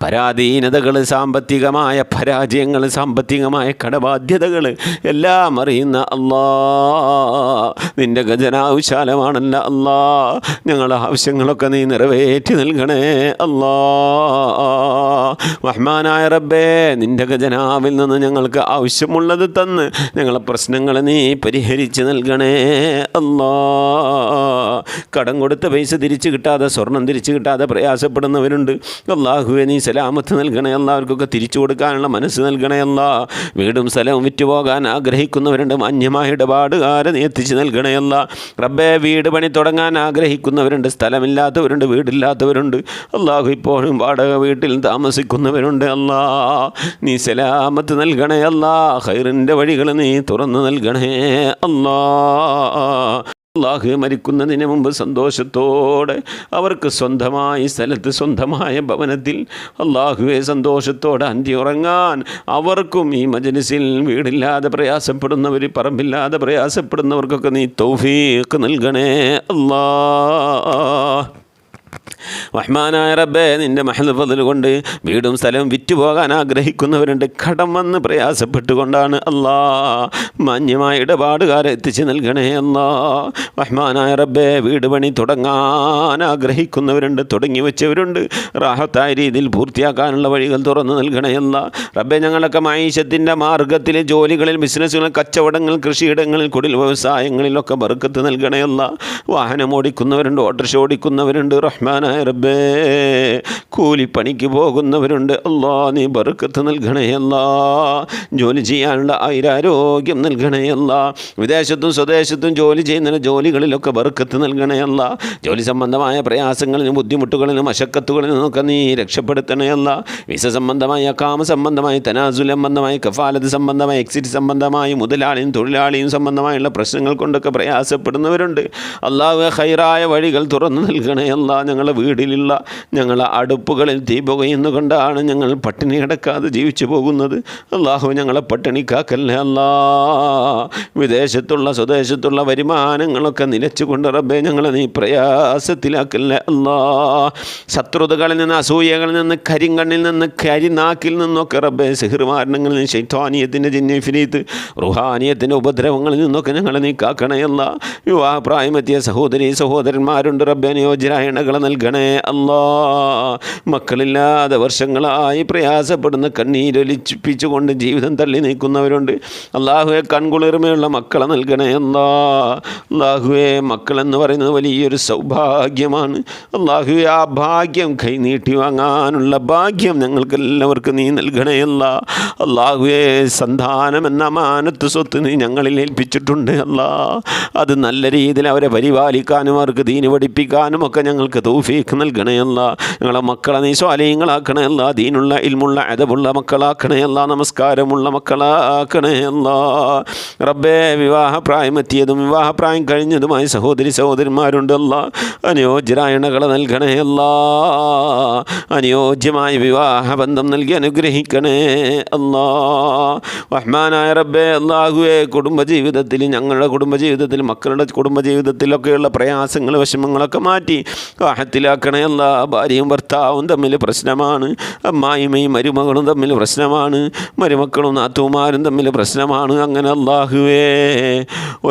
പരാധീനതകൾ, സാമ്പത്തികമായ പരാജയങ്ങൾ, സാമ്പത്തികമായ കടബാധ്യതകൾ എല്ലാം അറിയുന്ന അല്ലാ, നിൻ്റെ ഖജനാവ് വിശാലമാണല്ല അല്ലാ. ഞങ്ങളുടെ ആവശ്യങ്ങളൊക്കെ നീ നിറവേറ്റി നൽകണേ അല്ലാ. റഹ്മാനായ റബ്ബേ, നിൻ്റെ ഖജനാവിൽ നിന്ന് ഞങ്ങൾക്ക് ആവശ്യമുള്ളത് തന്ന് ഞങ്ങളെ പ്രശ്നങ്ങൾ നീ പരിഹരിച്ച് നൽകണേ അല്ലാ. കടം കൊടുത്ത പൈസ തിരിച്ചു കിട്ടാതെ, സ്വർണം തിരിച്ചു കിട്ടാതെ പ്രയാസപ്പെടുന്നവരുണ്ട്. അല്ലാഹുവേ, നീ സലാമത്ത് നൽകണേ. എല്ലാവർക്കൊക്കെ തിരിച്ചു കൊടുക്കാനുള്ള മനസ്സ് നൽകണേ അല്ലാ. വീടും സ്ഥലവും വിറ്റുപോകാൻ ആഗ്രഹിക്കുന്നവരുണ്ട്, മാന്യമായ ഇടപാടുകാരെ നീ എത്തിച്ച് നൽകണേ അല്ലാ. റബ്ബേ, വീട് പണി തുടങ്ങാൻ ആഗ്രഹിക്കുന്നവരുണ്ട്, സ്ഥലമില്ലാത്തവരുണ്ട്, വീടില്ലാത്തവരുണ്ട്. അല്ലാഹു, ഇപ്പോഴും വാടക വീട്ടിൽ താമസിക്കുന്നവരുണ്ട്. അല്ലാ, നീ സലാമത്ത് നൽകണേ അല്ലാ. ഖൈറിൻ്റെ വഴികൾ നീ തുറന്നു നൽകണേ അല്ലാ. അല്ലാഹു, മരിക്കുന്നതിന് മുമ്പ് സന്തോഷത്തോടെ അവർക്ക് സ്വന്തമായി സ്ഥലത്ത്, സ്വന്തമായ ഭവനത്തിൽ അല്ലാഹുവെ സന്തോഷത്തോടെ അന്തിയുറങ്ങാൻ അവർക്കും ഈ മജ്ലിസിൽ വീടില്ലാതെ പ്രയാസപ്പെടുന്നവർ, പറമ്പില്ലാതെ പ്രയാസപ്പെടുന്നവർക്കൊക്കെ നീ തൗഫീഖ് നൽകണേ അല്ലാ. റഹ്മാനായ റബ്ബേ, നിൻ്റെ മഹൽ ഫദ്ൽ കൊണ്ട് വീടും സ്ഥലവും വിറ്റുപോകാൻ ആഗ്രഹിക്കുന്നവരുണ്ട്, കടം വന്ന് പ്രയാസപ്പെട്ടുകൊണ്ടാണ് അല്ലാ. മാന്യമായ ഇടപാടുകാരെ എത്തിച്ച് നൽകണേ അല്ലാ. റഹ്മാനായ റബ്ബേ, വീട് പണി തുടങ്ങാൻ ആഗ്രഹിക്കുന്നവരുണ്ട്, തുടങ്ങി വെച്ചവരുണ്ട്, റാഹത്തായ രീതിയിൽ പൂർത്തിയാക്കാനുള്ള വഴികൾ തുറന്നു നൽകണേ അല്ലാ. റബ്ബേ, ഞങ്ങളൊക്കെ മഈശത്തിൻ്റെ മാർഗ്ഗത്തിൽ, ജോലികളിൽ, ബിസിനസ്സുകൾ, കച്ചവടങ്ങൾ, കൃഷിയിടങ്ങളിൽ, കുടിൽ വ്യവസായങ്ങളിലൊക്കെ ബർക്കത്ത് നൽകണേ അല്ലാ. വാഹനം ഓടിക്കുന്നവരുണ്ട്, ഓട്ടോറിക്ഷ ഓടിക്കുന്നവരുണ്ട്. റഹ്മാനായ റബ്ബേ, റബ്ബേ. കൂലിപ്പണിക്ക് പോകുന്നവരുണ്ട്, അല്ലാ നീ ബർക്കത്ത് നൽകണേ അല്ലാ. ജോലി ചെയ്യാനുള്ള ആയുരാരോഗ്യം നൽകണേ അല്ലാ. വിദേശത്തും സ്വദേശത്തും ജോലി ചെയ്യുന്ന ജോലികളിലൊക്കെ ബർക്കത്ത് നൽകണേ അല്ലാ. ജോലി സംബന്ധമായ പ്രയാസങ്ങളിൽ നിന്നും ബുദ്ധിമുട്ടുകളിൽ നിന്നും മശക്കത്തുകളിൽ നിന്നൊക്കെ നീ രക്ഷപ്പെടുത്തണേ അല്ലാ. വിസ സംബന്ധമായി, അക്കാമ സംബന്ധമായി, തനാസുൽ സംബന്ധമായി, കഫാലത്ത് സംബന്ധമായി, എക്സിറ്റ് സംബന്ധമായി, മുതലാളിയും തൊഴിലാളിയും സംബന്ധമായുള്ള പ്രശ്നങ്ങൾ കൊണ്ടൊക്കെ പ്രയാസപ്പെടുന്നവരുണ്ട്. അല്ലാഹുവേ ഖൈറായ വഴികൾ തുറന്നു നൽകണേ അല്ലാ. ഞങ്ങളുടെ വീട്ടിലുള്ള ഞങ്ങളെ അടുപ്പുകളിൽ തീ പുകയുന്നുകൊണ്ടാണ് ഞങ്ങൾ പട്ടിണി കിടക്കാതെ ജീവിച്ചു പോകുന്നത്. അല്ലാഹു ഞങ്ങളെ പട്ടിണി കാക്കല്ലേ അല്ലാ. വിദേശത്തുള്ള സ്വദേശത്തുള്ള വരുമാനങ്ങളൊക്കെ നിലച്ചുകൊണ്ട് റബ്ബേ ഞങ്ങളെ നീ പ്രയാസത്തിലാക്കല്ലേ അല്ലാ. ശത്രുതകളിൽ നിന്ന്, അസൂയകളിൽ നിന്ന്, കരിങ്കണ്ണിൽ നിന്ന്, കരിനാക്കിൽ നിന്നൊക്കെ റബ്ബേ സിഹ്റുമാരണങ്ങളിൽ നിന്ന്, ശൈത്വാനിയത്തിൻ്റെ ജിന്നിഫിനീത്ത് റുഹാനിയത്തിൻ്റെ ഉപദ്രവങ്ങളിൽ നിന്നൊക്കെ ഞങ്ങളെ നീ കാക്കണയല്ല. വിവാഹപ്രായമെത്തിയ സഹോദരി സഹോദരന്മാരുണ്ട് റബ്ബേ, അനുയോജ്യരായ ഇണകളെ നൽകണേ അല്ലാ. മക്കളില്ലാതെ വർഷങ്ങളായി പ്രയാസപ്പെടുന്ന കണ്ണീരൊലിപ്പിച്ചുകൊണ്ട് ജീവിതം തള്ളി നീക്കുന്നവരുണ്ട്. അല്ലാഹുവെ കൺകുളിർമയുള്ള മക്കളെ നൽകണേ അല്ലാ. അല്ലാഹുവെ മക്കളെന്ന് പറയുന്നത് വലിയൊരു സൗഭാഗ്യമാണ്. അല്ലാഹുവെ ആ ഭാഗ്യം കൈനീട്ടി വാങ്ങാനുള്ള ഭാഗ്യം ഞങ്ങൾക്കെല്ലാവർക്കും നീ നൽകണയല്ല. അല്ലാഹുവേ സന്താനം എന്ന അമാനത്ത് സ്വത്ത് നീ ഞങ്ങളിൽ ഏൽപ്പിച്ചിട്ടുണ്ട് അല്ലാ. അത് നല്ല രീതിയിൽ അവരെ പരിപാലിക്കാനും അവർക്ക് ദീന് പഠിപ്പിക്കാനും ഒക്കെ ഞങ്ങൾക്ക് തൗഫീഖ് നൽകണയല്ല. ഞങ്ങളെ മക്കളെ നീ സ്വാലിഹീങ്ങളാക്കണയല്ല. ദീനുള്ള ഇൽമുള്ള അദബുള്ള മക്കളാക്കണയല്ല. നമസ്കാരമുള്ള മക്കളാക്കണയല്ല. റബ്ബേ വിവാഹപ്രായമെത്തിയതും വിവാഹപ്രായം കഴിഞ്ഞതുമായ സഹോദരി സഹോദരന്മാരുണ്ടല്ല, അനുയോജ്യരായ ഇണകളെ നൽകണയല്ല. അനുയോജ്യമായ വിവാഹബന്ധം നൽകി അനുഗ്രഹിക്കണേ അല്ലാ. റഹ്മാനായ റബ്ബേ അല്ലാഹുവേ കുടുംബജീവിതത്തിൽ, ഞങ്ങളുടെ കുടുംബജീവിതത്തിൽ, മക്കളുടെ കുടുംബജീവിതത്തിലൊക്കെയുള്ള പ്രയാസങ്ങൾ വിഷമങ്ങളൊക്കെ മാറ്റി റാഹത്തിലാക്കണേ അല്ലാ. ഭാര്യയും ഭർത്താവും തമ്മിൽ പ്രശ്നമാണ്, അമ്മായിമ്മയും മരുമകളും തമ്മിൽ പ്രശ്നമാണ്, മരുമക്കളും നാത്തൂമാരും തമ്മിൽ പ്രശ്നമാണ്. അങ്ങനെ അല്ലാഹുവേ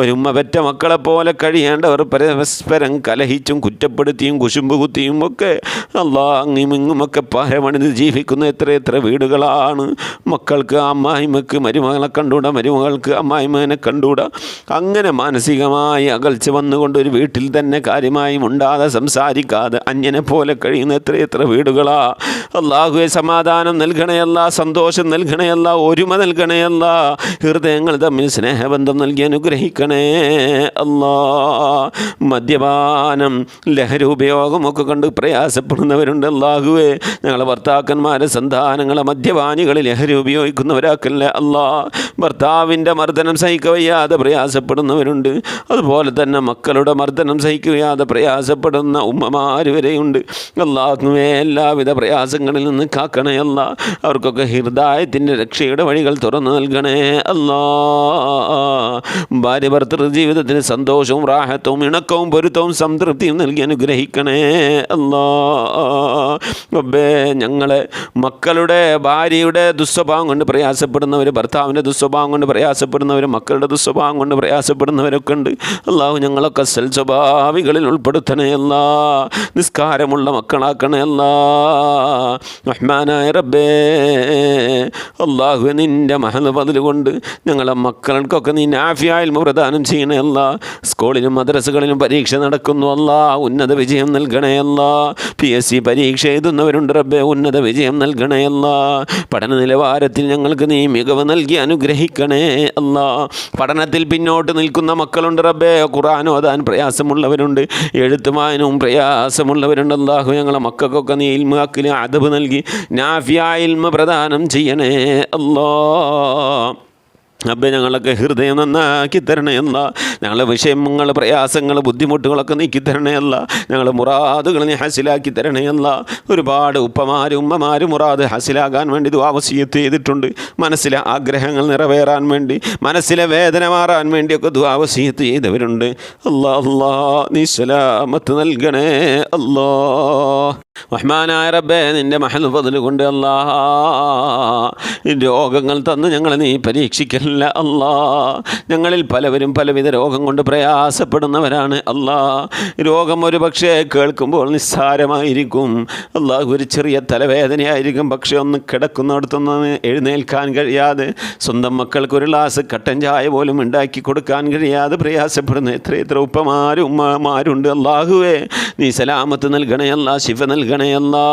ഒരുമ്മ പെറ്റ മക്കളെപ്പോലെ കഴിയേണ്ടവർ പരസ്പരം കലഹിച്ചും കുറ്റപ്പെടുത്തിയും കുശുമ്പ് കുത്തിയും ഒക്കെ അല്ലാ അങ്ങും ഇങ്ങുമൊക്കെ പാരമണിത് ജീവിക്കുന്ന എത്ര വീടുകളാണ്. മക്കൾക്ക് അമ്മായിമ്മക്ക് മരുമകളെ കണ്ടൂടാ, മരുമകൾക്ക് അമ്മായിമ്മനെ കണ്ടൂടാ. അങ്ങനെ മാനസികമായി അകൽച്ച വന്നുകൊണ്ട് ഒരു വീട്ടിൽ തന്നെ കാര്യമായി ഉണ്ടാതെ സംസാരിക്കാതെ അന്യനെ പോലെ കഴിയുന്ന എത്ര വീടുകളാ. അല്ലാഹുവേ സമാധാനം നൽകണയല്ല, സന്തോഷം നൽകണയല്ല, ഒരുമ നൽകണയല്ല. ഹൃദയങ്ങൾ തമ്മിൽ സ്നേഹബന്ധം നൽകി അനുഗ്രഹിക്കണേ അല്ലാ. മദ്യപാനം, ലഹരി ഉപയോഗമൊക്കെ കണ്ട് പ്രയാസപ്പെടുന്നവരുണ്ട്. അല്ലാഹുവേ ഞങ്ങളെ ഭർത്താക്കന്മാരെ, സന്താനങ്ങളെ മദ്യപാനികളിൽ ലഹരി ഉപയോഗിക്കുന്നവരാക്കല്ലേ അല്ലാ. ഭർത്താവിൻ്റെ മർദ്ദനം സഹിക്കവയ്യാതെ പ്രയാസപ്പെടുന്നവരുണ്ട്. അതുപോലെ തന്നെ മക്കളുടെ മർദ്ദനം സഹിക്കവയ്യാതെ പ്രയാസപ്പെടുന്ന ഉമ്മമാർ വരെയുണ്ട്. അല്ലാഹുവേ എല്ലാവിധ പ്രയാസങ്ങളിൽ നിന്ന് കാക്കണേ അല്ലാ. അവർക്കൊക്കെ ഹിർദായത്തിൻ്റെ രക്ഷയുടെ വഴികൾ തുറന്നു നൽകണേ അല്ലാ. ഭാര്യ ഭർത്തൃ ജീവിതത്തിന് സന്തോഷവും റാഹത്തും ഇണക്കവും പൊരുത്തവും സംതൃപ്തിയും നൽകി അനുഗ്രഹിക്കണേ അല്ലാ. റബ്ബേ ഞങ്ങളെ മക്കളുടെ ഭാര്യയുടെ ദുസ്വഭാവം കൊണ്ട് പ്രയാസപ്പെടുന്നവർ, ഭർത്താവിൻ്റെ ദുസ്വഭാവം കൊണ്ട് പ്രയാസപ്പെടുന്നവർ, മക്കളുടെ ദുസ്വഭാവം കൊണ്ട് പ്രയാസപ്പെടുന്നവരൊക്കെ ഉണ്ട്. അല്ലാഹു ഞങ്ങളൊക്കെ സൽസ്വഭാവികളിൽ ഉൾപ്പെടുത്തണേ അല്ലാ. നിസ്കാരമുള്ള മക്കളാക്കണേ അല്ലാ. റഹ്മാനായ റബ്ബേ അല്ലാഹു നിൻ്റെ മഹൽ ഫദ്ൽ കൊണ്ട് ഞങ്ങളെ മക്കൾക്കൊക്കെ നീ നാഫിയായ ഇൽമു പ്രദാനം ചെയ്യണേ അല്ലാ. സ്കൂളിലും മദ്രസകളിലും പരീക്ഷ നടക്കുന്നു അല്ലാ, ഉന്നത വിജയം നൽകണേ അല്ലാ. PSC പരീക്ഷ എഴുതുന്നവരുണ്ട് റബ്ബേ, ഉന്നത വിജയം നൽകണേ അല്ലാ. പഠന നിലവാരത്തിൽ ഞങ്ങൾക്ക് നീ മികവ് നൽകി അനുഗ്രഹിക്കണേ അല്ലാ. പഠനത്തിൽ പിന്നോട്ട് നിൽക്കുന്ന മക്കളുണ്ട് റബ്ബേ, ഖുർആൻ ഓതാൻ പ്രയാസമുള്ളവരുണ്ട്, എഴുത്തുമാനും പ്രയാസമുള്ളവരുണ്ട്. അല്ലാഹു ഞങ്ങളെ മക്കൾക്കൊക്കെ നീ ഇൽമു അഖിൽ അദബ് നൽകി നാഫിയായ ഇൽമു പ്രദാനം ചെയ്യണേ അല്ലാ. റബ്ബേ ഞങ്ങളൊക്കെ ഹൃദയം നന്നാക്കി തരണയല്ല. ഞങ്ങളെ വിഷയങ്ങൾ, പ്രയാസങ്ങൾ, ബുദ്ധിമുട്ടുകളൊക്കെ നീക്കി തരണയല്ല. ഞങ്ങളെ മുറാദുകൾ നീ ഹസിലാക്കി തരണയല്ല. ഒരുപാട് ഉപ്പമാരും ഉമ്മമാരും മുറാദ് ഹസിലാകാൻ വേണ്ടി ദുആ വസിയത്ത് ചെയ്തിട്ടുണ്ട്. മനസ്സിലെ ആഗ്രഹങ്ങൾ നിറവേറാൻ വേണ്ടി, മനസ്സിലെ വേദന മാറാൻ വേണ്ടിയൊക്കെ ദുആ വസിയത്ത് ചെയ്തവരുണ്ട്. അല്ലാ അല്ലാ നീ സലാമത്ത് നൽകണേ അല്ലാ. റഹ്മാനായ റബ്ബേ, നിൻ്റെ മഹൽ ഫദ്ൽ കൊണ്ട് അല്ലാ രോഗങ്ങൾ തന്ന് ഞങ്ങളെ നീ പരീക്ഷിക്കല്ല അല്ലാ. ഞങ്ങളിൽ പലവരും പലവിധ രോഗം കൊണ്ട് പ്രയാസപ്പെടുന്നവരാണ് അല്ലാ. രോഗം ഒരു പക്ഷേ കേൾക്കുമ്പോൾ നിസ്സാരമായിരിക്കും അല്ലാ, ഒരു ചെറിയ തലവേദനയായിരിക്കും. പക്ഷേ ഒന്ന് കിടക്കുന്നിടത്തൊന്ന് എഴുന്നേൽക്കാൻ കഴിയാതെ, സ്വന്തം മക്കൾക്ക് ഒരു ഗ്ലാസ് കട്ടൻ ചായ പോലും ഉണ്ടാക്കി കൊടുക്കാൻ കഴിയാതെ പ്രയാസപ്പെടുന്ന എത്ര ഉപ്പമാരും ഉമ്മമാരുണ്ട്. അല്ലാഹുവേ, നീ സലാമത്ത് നൽകണേ അല്ലാ, ശിഫ നൽകണേ അല്ലാ.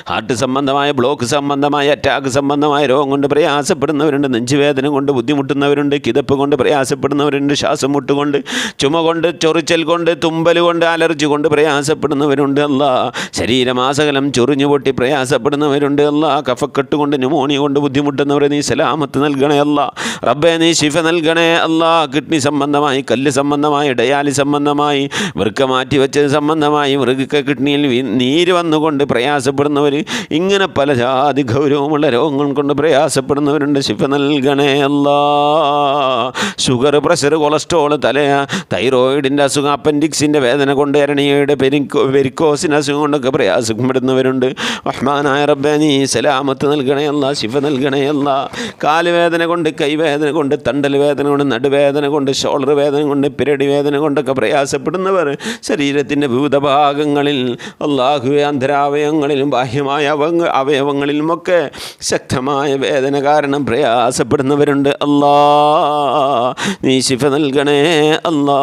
ഹാർട്ട് സംബന്ധമായ, ബ്ലോക്ക് സംബന്ധമായ, അറ്റാക്ക് സംബന്ധമായ രോഗം കൊണ്ട് പ്രയാസപ്പെടുന്നവരുണ്ട്, നെഞ്ചുവേദന കൊണ്ട് ബുദ്ധിമുട്ടുന്നവരുണ്ട്, കിതപ്പ് കൊണ്ട് പ്രയാസപ്പെടുന്നവരുണ്ട്, ശ്വാസം മുട്ടുകൊണ്ട്, ചുമ കൊണ്ട്, ചൊറിച്ചൽ കൊണ്ട്, തുമ്പൽ കൊണ്ട്, അലർജി കൊണ്ട് പ്രയാസപ്പെടുന്നവരുണ്ട് അല്ലാ. ശരീരമാസകലം ചൊറിഞ്ഞു പൊട്ടി പ്രയാസപ്പെടുന്നവരുണ്ട് അല്ലാ. കഫക്കെട്ട് കൊണ്ട്, ന്യൂമോണിയ കൊണ്ട് ബുദ്ധിമുട്ടുന്നവരെ നീ സലാമത്ത് നൽകണേ അല്ലാ. റബ്ബേ, നീ ശിഫ നൽകണേ അല്ലാ. കിഡ്നി സംബന്ധമായി, കല്ല് സംബന്ധമായി, ഡയാലിസ് സംബന്ധമായി, വൃക്ക മാറ്റി വെച്ചത് സംബന്ധമായി, വൃക്ക കിഡ്നിയിൽ നീര് വന്നുകൊണ്ട് പ്രയാസപ്പെടുന്നവർ, ഇങ്ങനെ പല ജാതി ഗൗരവമുള്ള രോഗങ്ങൾ കൊണ്ട് പ്രയാസപ്പെടുന്നവരുണ്ട്. ശിഫ നൽകണേ അല്ലാ. ഷുഗർ, പ്രഷർ, കൊളസ്ട്രോൾ, തൈറോയിഡിൻ്റെ അസുഖം, അപ്പൻഡിക്സിൻ്റെ വേദന കൊണ്ട്, എരണിയയുടെ വെരിക്കോസിൻ്റെ അസുഖം കൊണ്ടൊക്കെ പ്രയാസപ്പെടുന്നവരുണ്ട്. റഹ്മാനായ റബ്ബേ, നീ സലാമത്ത് നൽകണേ അല്ലാ, ശിഫ നൽകണേ അല്ലാ. കാലുവേദന കൊണ്ട്, കൈവേദന കൊണ്ട്, തണ്ടൽ വേദന കൊണ്ട്, നടുവേദന കൊണ്ട്, ഷോൾഡർ വേദന കൊണ്ട്, പിരടി വേദന കൊണ്ടൊക്കെ പ്രയാസപ്പെടുന്നവർ, ശരീരത്തിൻ്റെ വിവിധ ഭാഗങ്ങളിൽ അല്ലാഹുവേ, അന്തരാവയവങ്ങളിലും ബാഹ്യമായ അവയവങ്ങളിലുമൊക്കെ ശക്തമായ വേദന കാരണം പ്രയാസപ്പെടുന്നവരുണ്ട് അല്ലാ. നീ ശിഫ നൽകണേ അല്ലാ.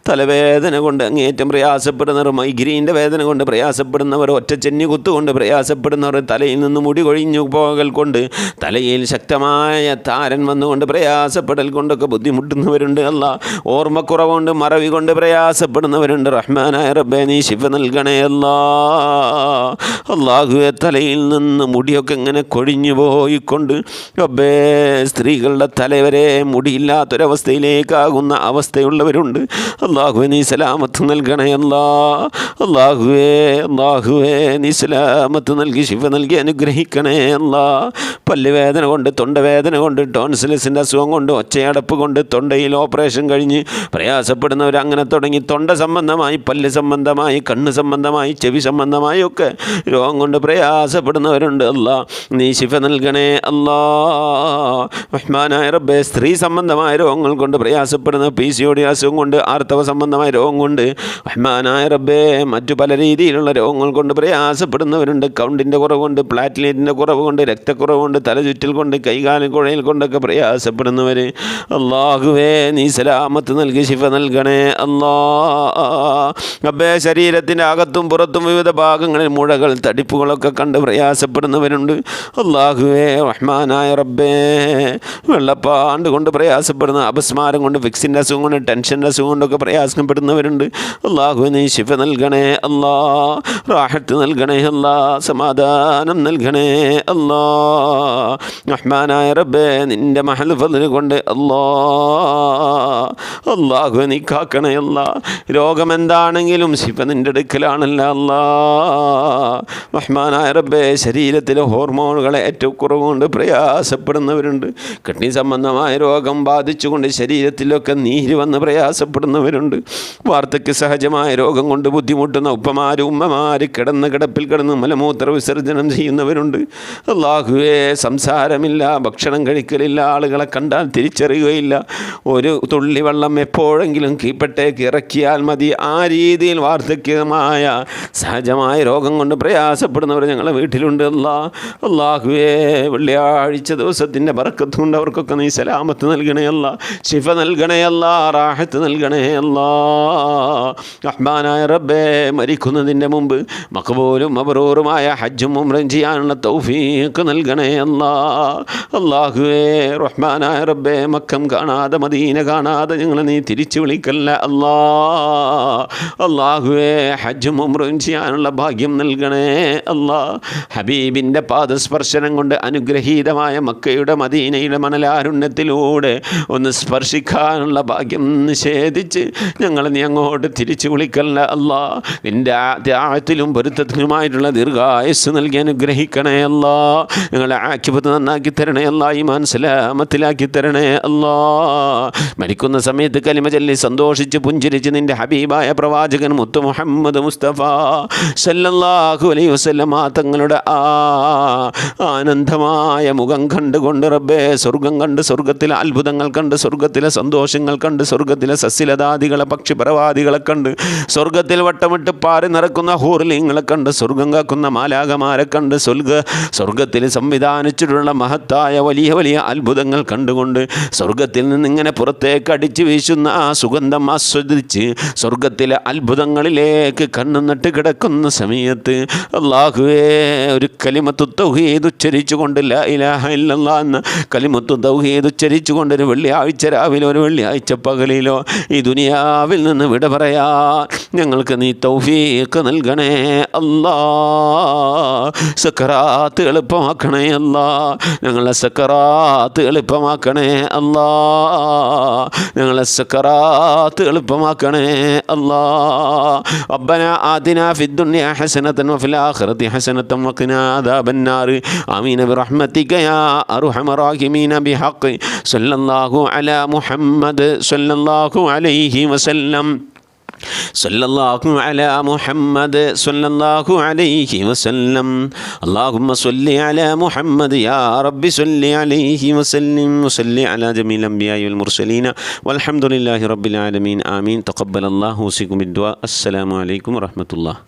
തലവേദന കൊണ്ട് അങ്ങേറ്റം പ്രയാസപ്പെടുന്നവർ, മൈഗ്രീൻ്റെ വേദന കൊണ്ട് പ്രയാസപ്പെടുന്നവർ, ഒറ്റച്ചെന്നി കുത്തുകൊണ്ട് പ്രയാസപ്പെടുന്നവർ, തലയിൽ നിന്ന് മുടി കൊഴിഞ്ഞു പോകൽ കൊണ്ട്, തലയിൽ ശക്തമായ താരൻ വന്നുകൊണ്ട് പ്രയാസപ്പെടൽ കൊണ്ടൊക്കെ ബുദ്ധിമുട്ടുന്നവരുണ്ട് അല്ലാ. ഓർമ്മക്കുറവുകൊണ്ട്, മറവി കൊണ്ട് പ്രയാസപ്പെടുന്നവരുണ്ട്. റഹ്മാനായ റബ്ബേ, നീ ശിഫ നൽകണേ അല്ലാ. അല്ലാഹുവേ, തലയിൽ നിന്ന് മുടിയൊക്കെ ഇങ്ങനെ കൊഴിഞ്ഞു പോയിക്കൊണ്ട് റബ്ബേ, സ്ത്രീകളുടെ തലവരെ മുടിയില്ലാത്തൊരവസ്ഥയിലേക്കാകുന്ന അവസ്ഥയുള്ളവരുണ്ട്. അല്ലാഹുവേ, നീ സലാമത്ത് നൽകണേ അല്ലാ. അല്ലാഹുവേ, നീ സലാമത്ത് നൽകി ശിഫ നൽകി അനുഗ്രഹിക്കണേ അല്ലാ. പല്ലുവേദന കൊണ്ട്, തൊണ്ടവേദന കൊണ്ട്, ടോൺസിലസിൻ്റെ അസുഖം കൊണ്ട്, ഒച്ചയടപ്പ് കൊണ്ട്, തൊണ്ടയിൽ ഓപ്പറേഷൻ കഴിഞ്ഞ് പ്രയാസപ്പെടുന്നവർ, അങ്ങനെ തുടങ്ങി തൊണ്ട സംബന്ധമായി, പല്ല് സംബന്ധമായി, കണ്ണ് സംബന്ധമായി, ചെവി സംബന്ധമായി ഒക്കെ രോഗം കൊണ്ട് പ്രയാസപ്പെടുന്നവരുണ്ട് അല്ലാ. നീ ശിഫ നൽകണേ അല്ലാ. റഹ്മാനായ റബ്ബേ, സ്ത്രീ സംബന്ധമായ രോഗങ്ങൾ കൊണ്ട് പ്രയാസപ്പെടുന്ന, PCOD അസുഖം കൊണ്ട്, ആർത്തവ സംബന്ധമായ രോഗം കൊണ്ട്, റഹ്മാനായ റബ്ബേ, മറ്റു പല രീതിയിലുള്ള രോഗങ്ങൾ കൊണ്ട് പ്രയാസപ്പെടുന്നവരുണ്ട്. കൗണ്ടിൻ്റെ കുറവ് കൊണ്ട്, പ്ലാറ്റ്ലേറ്റിൻ്റെ കുറവ് കൊണ്ട്, രക്തക്കുറവ് കൊണ്ട്, തലചുറ്റൽ കൊണ്ട്, കൈകാലം കുഴയിൽ കൊണ്ടൊക്കെ പ്രയാസപ്പെടുന്നവർ, അല്ലാഹുവേ, നീ സലാമത്ത് നൽകി ശിഫ നൽകണേ അല്ലാ. റബ്ബേ, ശരീരത്തിൻ്റെ അകത്തും പുറത്തും വിവിധ ഭാഗങ്ങളിൽ മുഴകൾ, തടിപ്പുകളൊക്കെ കണ്ട് പ്രയാസപ്പെടുന്നവരുണ്ട്. അല്ലാഹുവേ, റഹ്മാനായ റബ്ബേ, വെള്ളപ്പാണ്ട് കൊണ്ട് പ്രയാസപ്പെടുന്ന, അപസ്മാരം കൊണ്ട്, ഫിക്സിൻ്റെ അസുഖം കൊണ്ട്, ടെൻഷൻ്റെ അസുഖം കൊണ്ടൊക്കെ പ്രയാസപ്പെടുന്നവരുണ്ട്. അല്ലാഹുവേ, നീ ശിഫ നൽകണേ അല്ലാ. റാഹത്ത് നൽകണേ അല്ലാ. സമാധാനം നൽകണേ അല്ലാ. റഹ്മാനായ റബ്ബേ, നിൻ്റെ മഹൽ ഫദ്ൽ കൊണ്ട് അല്ലാഹുവേ, നീ കാക്കണേ അല്ലാ. രോഗമെന്താണെങ്കിലും ശിഫ നിൻ്റെ അടുക്കലാണല്ല അല്ലാ. റഹ്മാനായ റബ്ബേ, ശരീരത്തിലെ ഹോർമോണുകളെ ഏറ്റവും കുറവുകൊണ്ട് പ്രയാസപ്പെടുന്നവരുണ്ട്. കിഡ്നി സംബന്ധമായ രോഗം ബാധിച്ചുകൊണ്ട് ശരീരത്തിലൊക്കെ നീര് വന്ന് പ്രയാസപ്പെടുന്നവരുണ്ട്. വാർദ്ധക്യ സഹജമായ രോഗം കൊണ്ട് ബുദ്ധിമുട്ടുന്ന ഉപ്പമാര്, ഉമ്മമാര്, കിടപ്പിൽ കിടന്ന് മലമൂത്ര വിസർജനം ചെയ്യുന്നവരുണ്ട്. അല്ലാഹുവേ, സംസാരമില്ല, ഭക്ഷണം കഴിക്കലില്ല, ആളുകളെ കണ്ടാൽ തിരിച്ചറിയുകയില്ല, ഒരു തുള്ളി വെള്ളം എപ്പോഴെങ്കിലും കീപ്പട്ടേക്ക് ഇറക്കിയാൽ മതി, ആ രീതിയിൽ വാർദ്ധക്യമായ സഹജമായ രോഗം കൊണ്ട് പ്രയാസപ്പെടുന്നവർ ഞങ്ങളെ വീട്ടിലുണ്ട് അല്ലാ. അല്ലാഹുവേ, വെള്ളിയാഴ്ച ദിവസത്തിൻ്റെ ബറക്കത്ത് കൊണ്ട് അവർക്കൊക്കെ നീ സലാമത്ത് നൽകണേ അല്ലാ. ശിഫ നൽകണേ അല്ലാ. റാഹത്ത് നൽകണേ അല്ലാ. റഹ്മാനായ റബ്ബേ, മരിക്കുന്നതിൻ്റെ മുമ്പ് മഖബൂലും മബ്റൂറുമായ ഹജ്ജും ഉംറയും ചെയ്യാനുള്ള തൗഫീഖ് നൽകണേ അല്ലാ. അല്ലാഹുവേ, റഹ്മാനായ റബ്ബേ, മക്കം കാണാതെ, മദീന കാണാതെ ഞങ്ങളെ നീ തിരിച്ചു വിളിക്കല്ല അല്ലാ. അല്ലാഹുവേ, ഹജ്ജും ഉംറയും ചെയ്യാനുള്ള ഭാഗ്യം നൽകണേ അല്ലാ. ഹബീബിൻ്റെ പാദസ്പർശനം കൊണ്ട് അനുഗ്രഹീതമായ മക്കയുടെ, മദീനയുടെ മണലാരുണ്യത്തിലൂടെ ഒന്ന് സ്പർശിക്കാനുള്ള ഭാഗ്യം നിഷേധിച്ച് ഞങ്ങളെ നീ അങ്ങോട്ട് തിരിച്ചു വിളിക്കല്ല അല്ലാ. നിൻ്റെ ആയത്തിലും പൊരുത്തത്തിലുമായിട്ടുള്ള ദീർഘായുസ് നൽകി അനുഗ്രഹിക്കണേ അല്ലാ. ഞങ്ങളെ ആക്കിപത്ത് നന്നാക്കി തരണേ അല്ലാ. ഈമാൻ സലാമത്തിലാക്കി തരണേ അല്ലാ. മരിക്കുന്ന സമയത്ത് കലിമ ചൊല്ലി സന്തോഷിച്ച് പുഞ്ചിരിച്ച് നിൻ്റെ ഹബീബായ പ്രവാചകൻ മുത്തു മുഹമ്മദ് മുസ്തഫ സല്ലല്ലാഹു അലൈഹി വസല്ലമ തങ്ങളുടെ ആ ആനന്ദമായ മുഖം കണ്ടുകൊണ്ട് റബ്ബേ സ്വർഗം കണ്ട്, സ്വർഗത്തിലെ അത്ഭുതങ്ങൾ കണ്ട്, സ്വർഗത്തിലെ സന്തോഷങ്ങൾ കണ്ട്, സ്വർഗത്തിലെ സസ്യലതാദികളെ പക്ഷിപരവാദികളെ കണ്ട്, സ്വർഗത്തിൽ വട്ടമിട്ട് പാറി നടക്കുന്ന ഹൂർലിങ്ങളെ കണ്ട്, സ്വർഗം കാക്കുന്ന മാലാകമാരെ കണ്ട്, സ്വർഗത്തിൽ സംവിധാനിച്ചിട്ടുള്ള മഹത്തായ വലിയ വലിയ അത്ഭുതങ്ങൾ കണ്ടുകൊണ്ട് സ്വർഗത്തിൽ നിന്നിങ്ങനെ പുറത്തേക്ക് അടിച്ചു വീശുന്ന ആ സുഗന്ധം ആസ്വദിച്ച് സ്വർഗത്തിലെ അത്ഭുതങ്ങളിലേക്ക് കണ്ണുനട്ട് കിടക്കുന്ന സമയത്ത് അല്ലാഹുവേ ഒരു കലിമത്തു തൗഹീദ് ഉച്ചരിച്ചുകൊണ്ട് ലാ ഇലാഹ ഇല്ലല്ലാഹ് എന്ന കലിമത്തു തൗഹീദ് ഉച്ചരിച്ചുകൊണ്ട് ഒരു വെള്ളിയാഴ്ച രാവിലെ ഒരു വെള്ളിയാഴ്ച പകലിലോ ഈ ദുനിയാവിൽ നിന്ന് വിട പറയാ ഞങ്ങൾക്ക് നീ തൗഫീഖ് നൽകണേ അല്ലാ. സക്കറാത്ത് എളുപ്പമാക്കണേ അല്ലാ. ഞങ്ങളെ സക്കറാത്ത് എളുപ്പമാക്കണേ അല്ലാ. ഞങ്ങളെ സക്കറാത്ത് എളുപ്പമാക്കണേ അല്ലാ. റബ്ബനാ ആതിനാ ഫിദ്ദുനിയാ ഹസനതൻ വഫിൽ ആഖിറതി ഹസനതൻ വഖിനാ അദാബന്നാർ. ആമീൻ ബിറഹ്മതിക യാ അർഹമർ റഹീമീൻ ബിഹഖ് സല്ലല്ലാഹു അലാ മുഹമ്മദ് സല്ലല്ലാഹു അലൈഹി വസല്ലം. സല്ലല്ലാഹു അലാ മുഹമ്മദ് സല്ലല്ലാഹു അലൈഹി വസല്ലം. അല്ലാഹുമ്മ സ്വല്ലി അലാ മുഹമ്മദ് യാ റബ്ബി സ്വല്ലി അലൈഹി വസല്ലിം വസല്ലി അലാ ജമീൽ അംബിയാഇ വൽ മുർസലീന വൽഹംദുലില്ലാഹി റബ്ബിൽ ആലമീൻ. ആമീൻ. തഖബ്ബലല്ലാഹു ഫീകും ബിദ്ദുആ. അസ്സലാമു അലൈക്കും വറഹ്മത്തുള്ളാഹി.